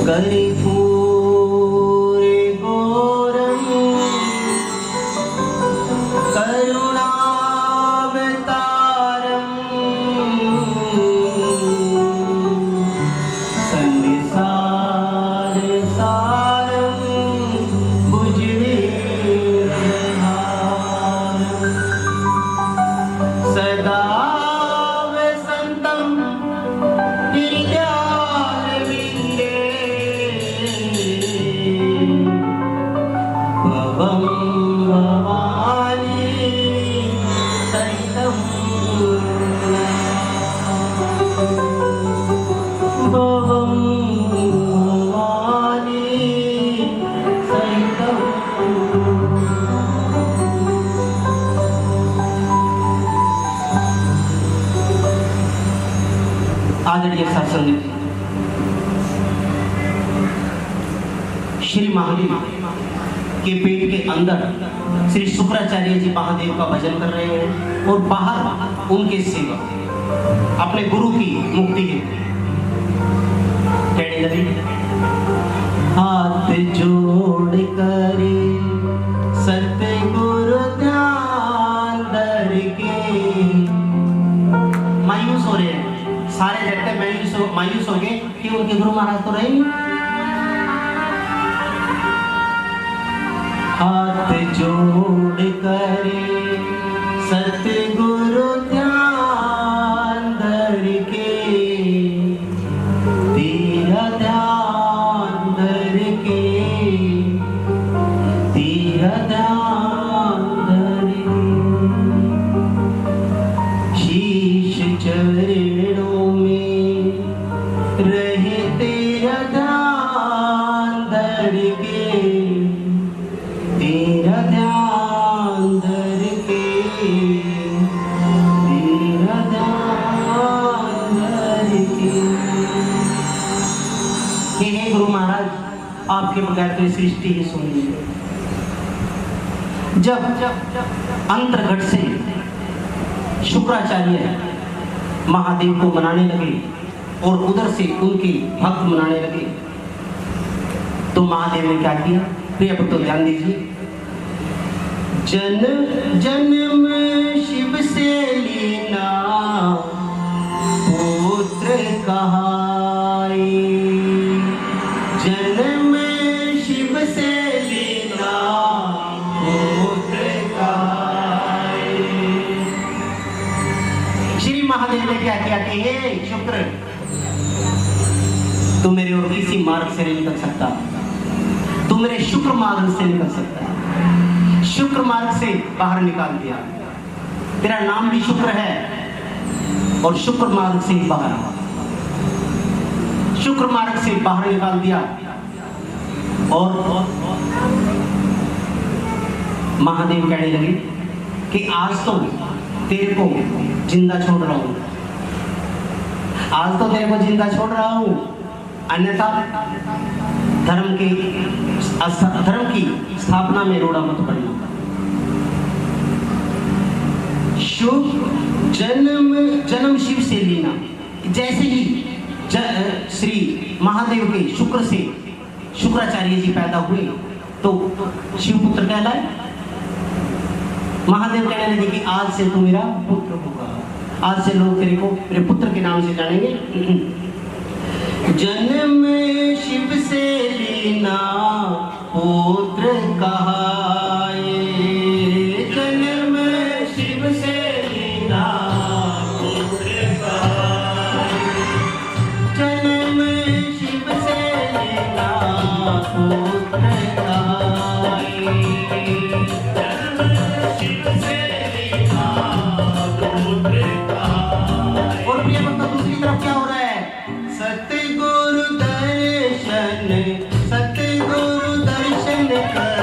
कर्पूरे घोरं करुणावतारं संसारसारं भुजगेन्द्रहारं सदा वसन्तं हृदयारविन्दे भवं भवानी सहितं भवं भवानी सहितं। आदरणीय सत्संग श्री महादेव के पेट के अंदर श्री शुक्राचार्य जी महादेव का भजन कर रहे हैं और बाहर उनके सेवक अपने गुरु की मुक्ति के कहने लगे, हाथ जोड़ करे सतगुरु ध्यान धर के। मायूस हो रहे हैं सारे जगते, मायूस हो गए कि उनके गुरु महाराज तो रहे नहीं। हाथ जोड़ करे सतगुरु ध्यान धर के, तेरा ध्यान धर के, तेरा ध्यान धर के। शीश चरणों में रहे तेरा ध्यान धर के, तेरा ध्यान धर के, तेरा ध्यान धर के। हे गुरु महाराज, आपके बगैर तो सृष्टि ही सुनी। जब अंतर्घट से शुक्राचार्य महादेव को मनाने लगे और उधर से उनके भक्त मनाने लगे, तो महादेव ने क्या किया? प्रिय भक्तों ध्यान दीजिए। जन्म जन्म शिव से लीना पुत्र कहाई, जन्म शिव से लीना पुत्र कहाई। श्री महादेव ने क्या किया कि हे शुक्र, तू मेरे और किसी मार्ग से नहीं निकल सकता, तू मेरे शुक्र मार्ग से निकल सकता है। शुक्र मार्ग से बाहर निकाल दिया। तेरा नाम भी शुक्र है और शुक्र मार्ग से बाहर, शुक्र मार्ग से बाहर निकाल दिया। और महादेव कहने लगे कि आज तो तेरे को जिंदा छोड़ रहा हूं, आज तो तेरे को जिंदा छोड़ रहा हूं, अन्यथा धर्म की स्थापना में रोड़ा मत पड़ना। शुभ जन्म शिव से लेना। जैसे ही श्री महादेव के शुक्र से शुक्राचार्य जी पैदा हुए तो शिवपुत्र कहलाए। महादेव कहने लगे कि आज से तू मेरा पुत्र होगा, आज से लोग तेरे को मेरे पुत्र के नाम से जानेंगे। जन्म शिव से लीना पुत्र कहाए, जन्म शिव से लीना पुत्र कहाए, जन्म शिव से लीना पुत्र कहाए, जन्म शिव से लीना पुत्र कहाए। और प्रिय भक्तों, दूसरी तरफ क्या हो रहा है? सतगुरु दर्शन करे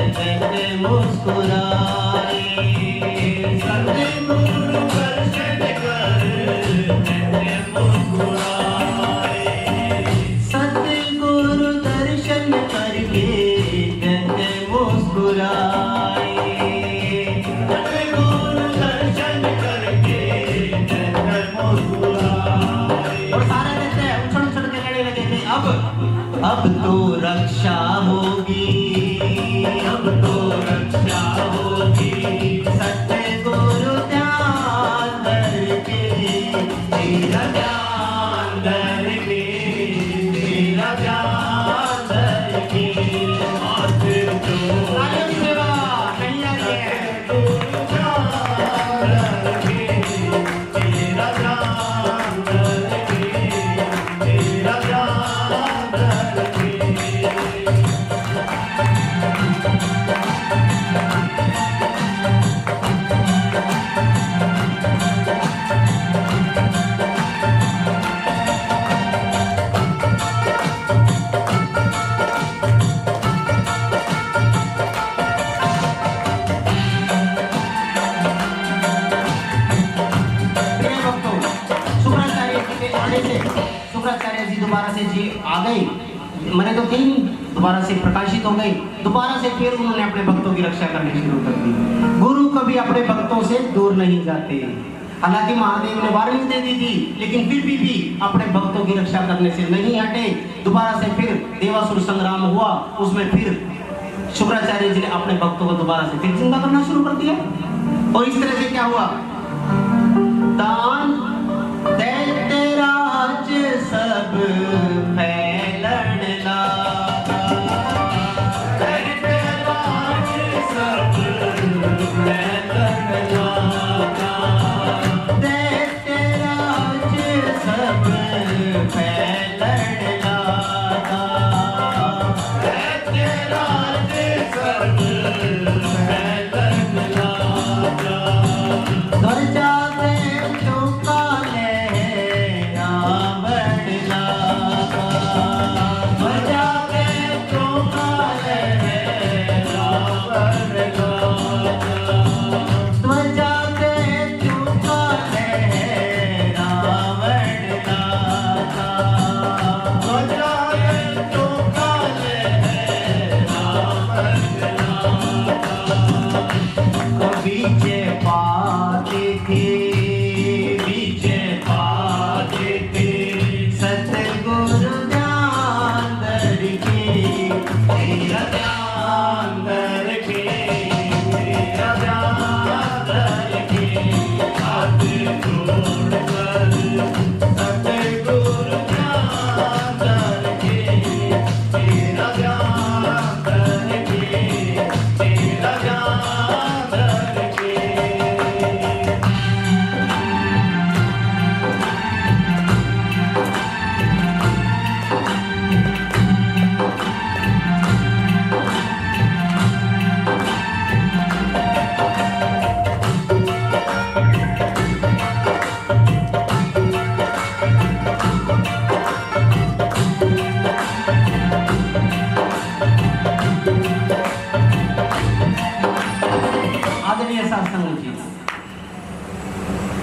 जैसे मुस्कुराए, सतगुरु दर्शन करे जैसे मुस्कुराए, सतगुरु दर्शन करके जैसे मुस्कुराए, सतगुरु दर्शन करके जैसे मुस्कुराए। और सारे कहते हैं उछल उछल के लड़ने लगे थे। अब अब तो रक्षा होगी, अब तो रक्षा होगी, सतगुरु ध्यान करके, तेरा ध्यान करके, तेरा ध्यान करके, आज तो सेवा नहीं आ रही है। शुक्राचार्य जी दोबारा से जी आ गए, मरे तो थे नहीं, दोबारा से प्रकाशित हो गए, दोबारा से फिर उन्होंने अपने भक्तों की रक्षा करनी शुरू कर दी। गुरु कभी अपने भक्तों से दूर नहीं जाते। हालांकि महादेव ने वार्निंग दे दी थी, लेकिन फिर भी अपने भक्तों की रक्षा करने से नहीं हटे। दोबारा से फिर देवासुर संग्राम हुआ, उसमें फिर शुक्राचार्य जी ने अपने भक्तों को दोबारा से फिर जिंदा करना शुरू कर दिया। और इस तरह से क्या हुआ, दान दैत्य राज सब फैलन लगा, दैत्य राज सब फैलन लगा, दैत्य राज सब फैलन लगा, दैत्य राज सब फैलन लगा, घर जाते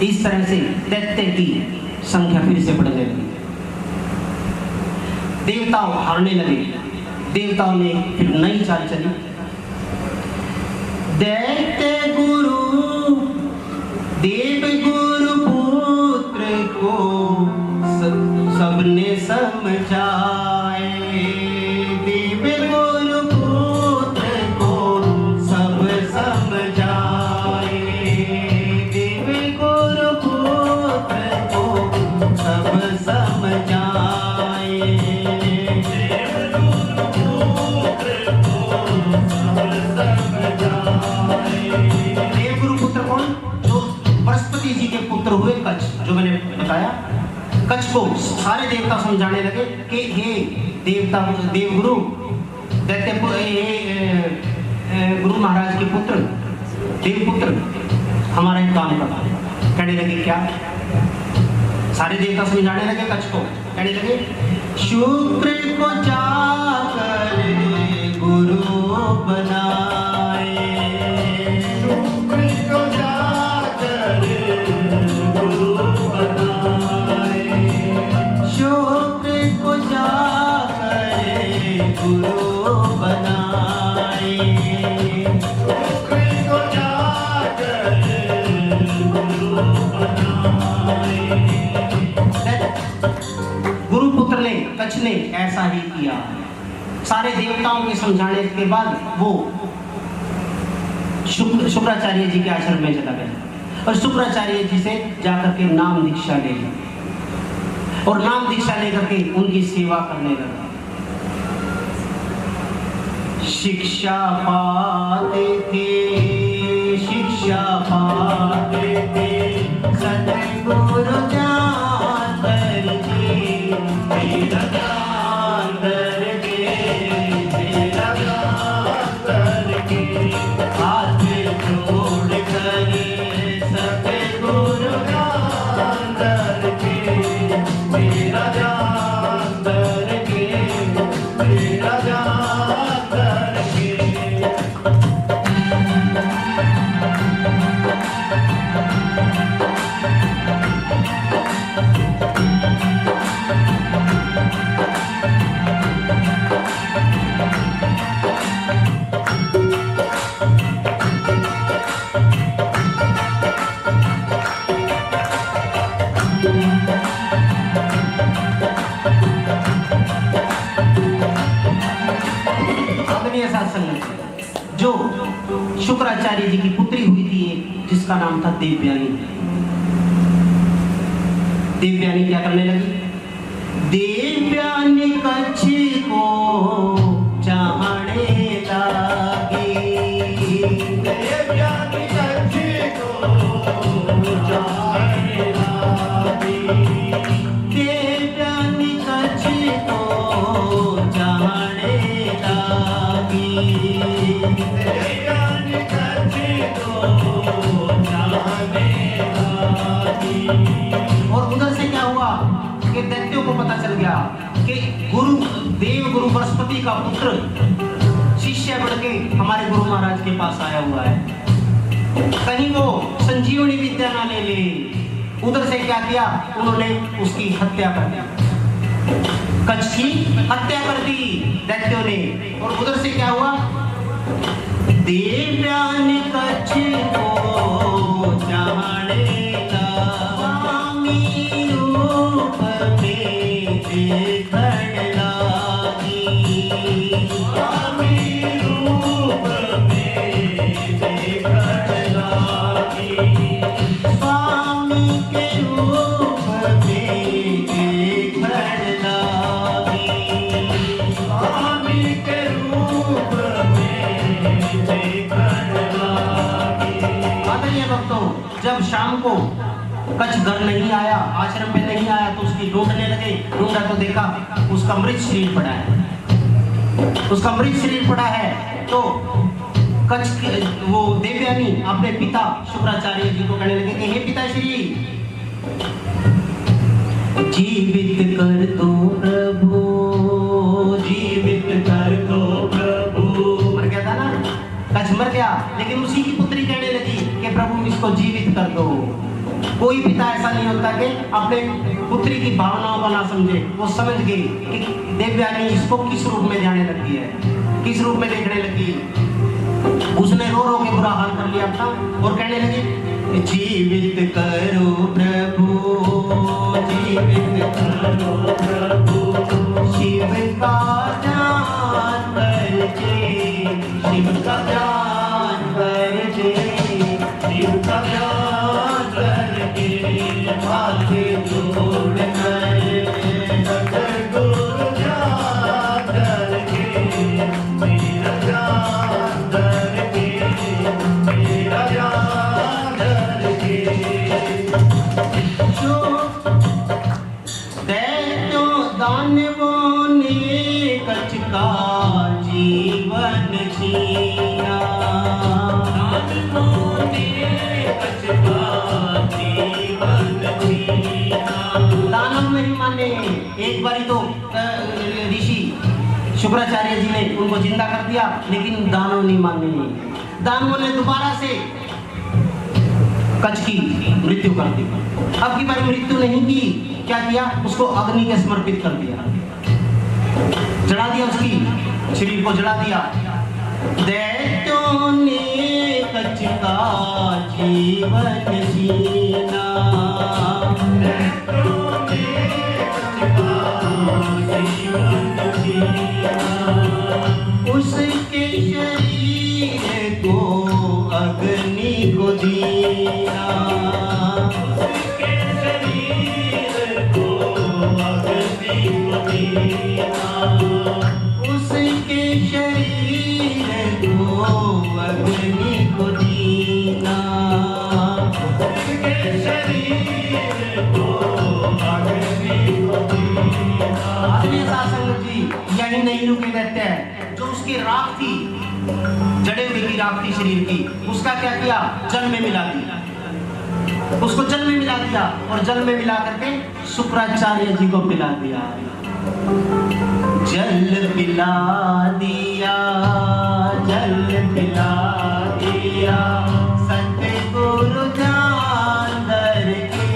इस तरह से दैत्य की संख्या फिर से बढ़ने लगी, देवता हारने लगे। देवताओं ने फिर नई चाल चली, दैत्य गुरु देव गुरु पुत्र को सबने समझाए, देव गुरु पुत्र को सब समझाए, देव गुरु पुत्र को सब समझाए, देव गुरु पुत्र को सब समझाए। देव गुरु पुत्र कौन? जो बृहस्पति जी के पुत्र हुए कच्छ, जो मैंने बताया। कच्छ को सारे देवता समझाने लगे कि हे देवता देवगुरु दैत्य गुरु महाराज के पुत्र देवपुत्र, हमारा एक काम कर। कहने लगे क्या? सारे देवता समझाने लगे कच्छ को, कहने लगे शुक्र को जाकर गुरु बनाए, शुक्र को जाकर गुरु बनाए, शुक्र को जाकर गुरु बनाए, शुक्र को जाकर गुरु बनाए। गुरु पुत्र ने, कच्छ ने ऐसा दिया। सारे देवताओं के समझाने के बाद वो शुक्राचार्य जी के आश्रम में चला गया और शुक्राचार्य जी से जाकर के नाम दीक्षा ले ली और नाम दीक्षा लेकर के उनकी सेवा करने लगा। शिक्षा पाते थे सतगुरु जाकर के मेरा ज्ञान करके मेरा ज्ञान करके हाथ जोड़ कर सतगुरु ज्ञान करके मेरा ज्ञान करके मेरा ज्ञान करके। जो शुक्राचार्य जी की पुत्री हुई थी जिसका नाम था देवयानी। देवयानी क्या करने लगी? देवयानी कच्छ को चाहने लगी। देवयानी कच्छ को चाहने लगी। देवयानी कच्छ को चाहने लगी। और उधर से क्या हुआ कि दैत्यों को पता चल गया कि देव गुरु बृहस्पति का पुत्र शिष्य बढ़ के हमारे गुरु महाराज के पास आया हुआ है, कहीं वो संजीवनी विद्या ना ले ले। उधर से क्या किया, उन्होंने उसकी हत्या कर दी, कच्छ की हत्या कर दी दैत्यों ने। और उधर से क्या हुआ, देवयानी कच्छ को जाने स्वामी रूप में देखने लगी। स्वामी रूप में देखने लगी। स्वामी के रूप में देखने लगी। स्वामी के रूप भक्तों, जब शाम को कच्छ घर नहीं आया, आश्रम में नहीं आया, तो उसकी ढूंढने लगे। ढूंढा तो देखा उसका मृत शरीर पड़ा है। उसका मृत शरीर पड़ा है तो कच्छ वो देवयानी अपने पिता शुक्राचार्य जी को कहने लगे कि हे पिताश्री, जीवित कर दो प्रभु, जीवित कर दो प्रभु। मर गया था ना, कच्छ मर गया, लेकिन उसी की पुत्री कहने लगी कि प्रभु इसको जीवित कर दो। कोई पिता ऐसा नहीं होता कि अपने पुत्री की भावनाओं को ना समझे। वो समझ गई कि देवयानी इसको किस रूप में जाने लगी है, किस रूप में देखने लगी। उसने रो रो के बुरा हाल कर लिया था और कहने लगी जीवित करो प्रभु, जीवित करो प्रभु। शिव का ध्यान करके, शिव का ध्यान करके, शिव का ध्यान करके हाथ जोड़ कर सतगुरु ध्यान करके मेरा ध्यान करके मेरा ध्यान करके। जो दैत्यों दानवों ने कच्छ का जीवन छीना, दानवों ने कच्छ का जीवन छीना। दानव नहीं माने, एक बारी तो ऋषि शुक्राचार्य जी ने उनको जिंदा कर दिया, लेकिन दानव नहीं माने। दानवों ने दोबारा से कच्छ की मृत्यु कर दी। अब की बारी मृत्यु नहीं की, क्या किया, उसको अग्नि के समर्पित कर दिया, जला दिया, उसकी शरीर को जला दिया। दैत्यों ने कच्छ का जीवन जीना, दैत्यों ने कच्छ का उसके शरीर को अग्नि को दिया, उसके शरीर को अग्नि को दिया, उसके शरीर को अग्नि को दिया, उसके शरीर को अग्नि को दिया। आदरणीय सासंग जी यही नहीं रुके रहते हैं, जो उसकी राख थी, जड़े हुए की राख थी शरीर की, उसका क्या किया, जल में मिला दिया, उसको जल में मिला दिया और जल में मिला करके शुक्राचार्य जी को पिला दिया। जल पिला दिया, जल पिला दिया, सतगुरु ध्यान करके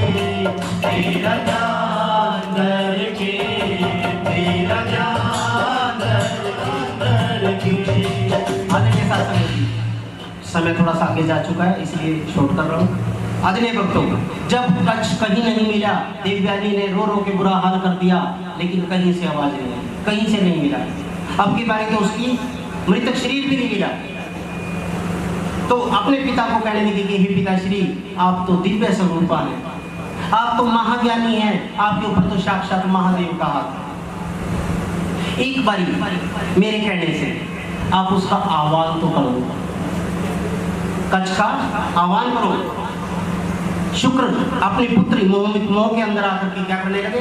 तेरा ध्यान करके, तेरा ध्यान करके। आदरणीय सासंग जी समय थोड़ा सा आगे जा चुका है इसलिए शॉर्ट कर रहा हूँ। आदरणीय भक्तों, जब कच्छ कहीं नहीं मिला, देवयानी ने रो रो के बुरा हाल कर दिया, लेकिन कहीं से आवाज नहीं आई, कहीं से नहीं मिला। अब की बारी तो उसकी मृतक शरीर भी नहीं मिला, तो अपने पिता को कहने लगी कि हे पिताश्री, आप तो दिव्य स्वरूपान हैं, आप तो महाज्ञानी हैं, आपके ऊपर तो साक्षात महादेव का हाथ है। एक बारी मेरे कहने से आप उसका आह्वान तो करो, कच्छ का आह्वान करो। शुक्र अपनी पुत्री मोह के अंदर आकर के क्या करने लगे,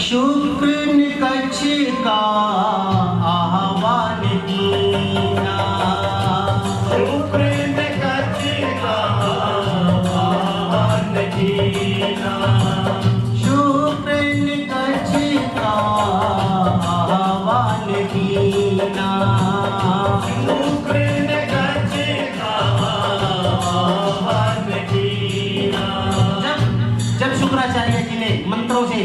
शुक्र ने कच्छ का आह्वान किया, शुक्र ने कच्छ का आह्वान किया, शुक्र ने कच्छ का आह्वान किया, शुक्र ने कच्छ का आह्वान किया। जब शुक्राचार्य जी ने मंत्रों से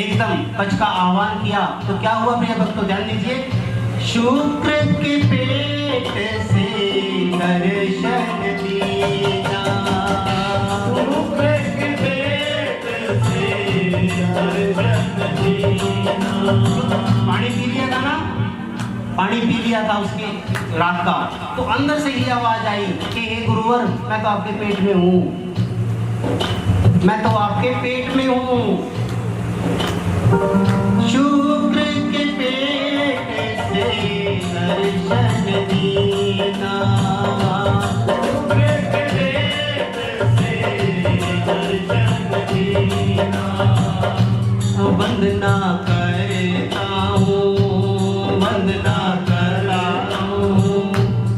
एकदम कच्छ का आह्वान किया तो क्या हुआ प्रिय भक्तों, ध्यान दीजिए। शुक्र के पेट से दर्शन दिया, शुक्र के पेट से दर्शन दिया। पानी पी लिया था ना, पानी पी लिया था उसके रात का, तो अंदर से ही आवाज आई कि हे गुरुवर, मैं तो आपके पेट में हूँ, मैं तो आपके पेट में हूँ। शुक्र के पेट से दर्शन दीना, शुक्र के पेट से दर्शन दीना। वंदना करता हूँ, वंदना करता हूँ,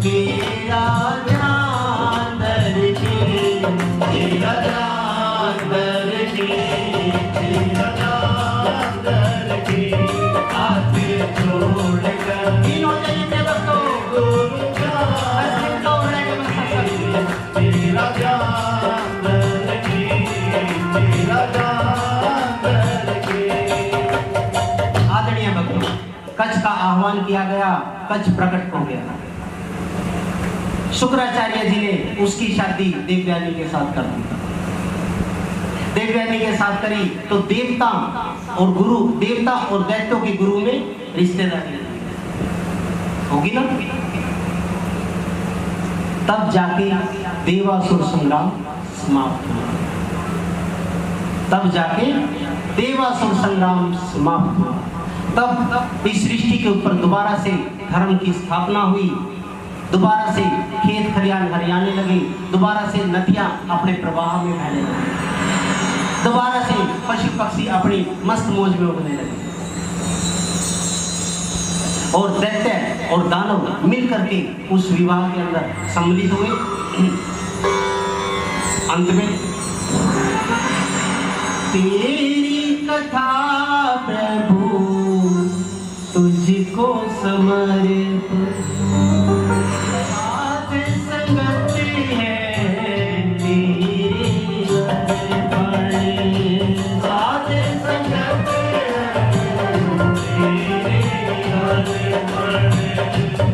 तेरा ध्यान करके, तेरा ध्यान करके, तेरा आदरणीय भक्तों, कच्छ का आह्वान किया गया, कच्छ प्रकट हो गया। शुक्राचार्य जी ने उसकी शादी देवयानी के साथ कर दी। देवयानी के साथ करी तो देवता और गुरु, देवता और दैत्यों के गुरु में रिश्तेदारी होगी ना। तब जाके देवासुर संग्राम समाप्त हुआ, तब जाके देवासुर संग्राम समाप्त हुआ। तब इस सृष्टि के ऊपर दोबारा से धर्म की स्थापना हुई, दोबारा से खेत खलियान हरियाने लगे, दोबारा से नदियां अपने प्रवाह में बहने लगी, दोबारा से पशु पक्षी अपनी मस्त मौज में उड़ने लगे, और दैत्य और दानव मिलकर के उस विवाह के अंदर सम्मिलित हुए। अंत में तेरी कथा प्रभु तुझको समर्पित, साथ संगत है तेरी अर्पण, साथ संगत है तेरी अर्पण,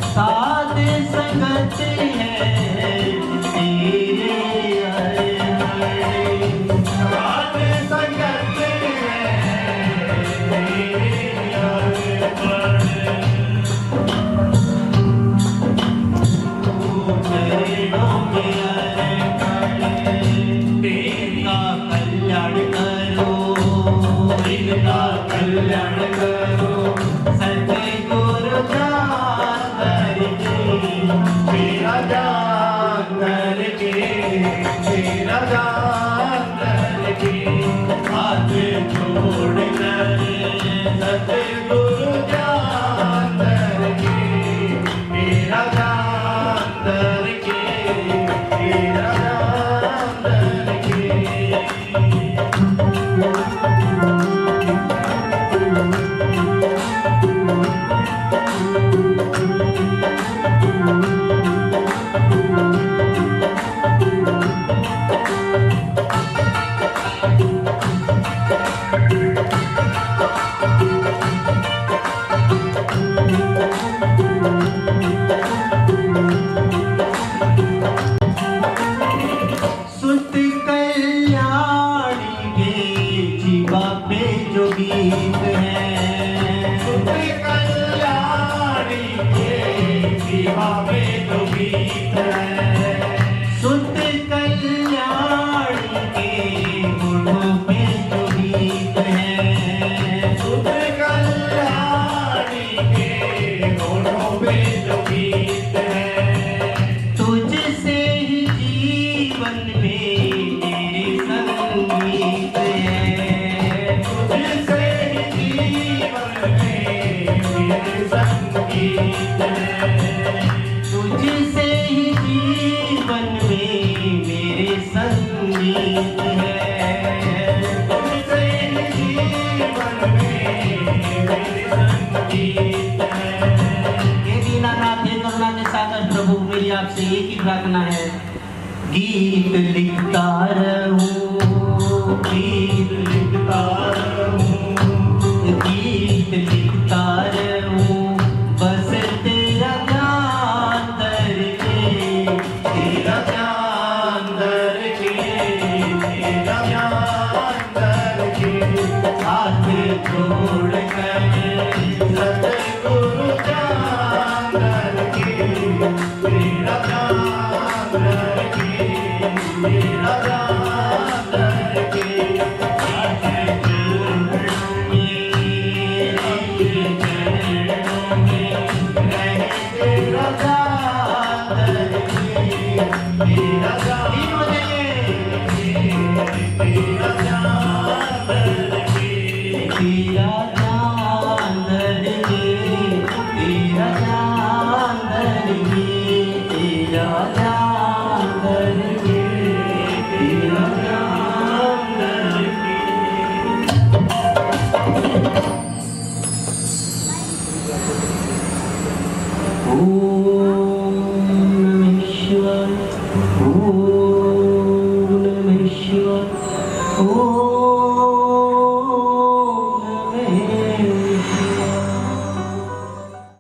साथ संगत है तेरी अर्पण, साथ संगत है तेरी सुत कल्याणी के जीवा पे जो गीत है, सुत कल्याणी के जीवा पे जो गीत है, सुत कल्याणी के होठों पे जो गीत है, सुत कल्याणी के होठों पे जो गीत है, तुझसे ही जीवन में मेरे संगीत है, तुझसे ही जीवन में मेरे संगीत है, तुझसे ही जीवन में मेरे संगीत है, तुझसे ही जीवन में मेरे संगीत है। हे दीनानाथ हे करुणा के सागर प्रभु, मेरी आपसे एक ही प्रार्थना है, गीत लिखता रहूं, गीत लिखता रहूं, गीत लिखता रहूं, बस तेरा ध्यान करके, तेरा ध्यान करके, तेरा ध्यान करके, हाथ जोड़ कर सतगुरु ध्यान करके, तेरा ध्यान करके, तेरा ध्यान करके, हाथ जोड़ों में, रहे चरणों में, रहे तेरा ध्यान करके, तेरा ध्यान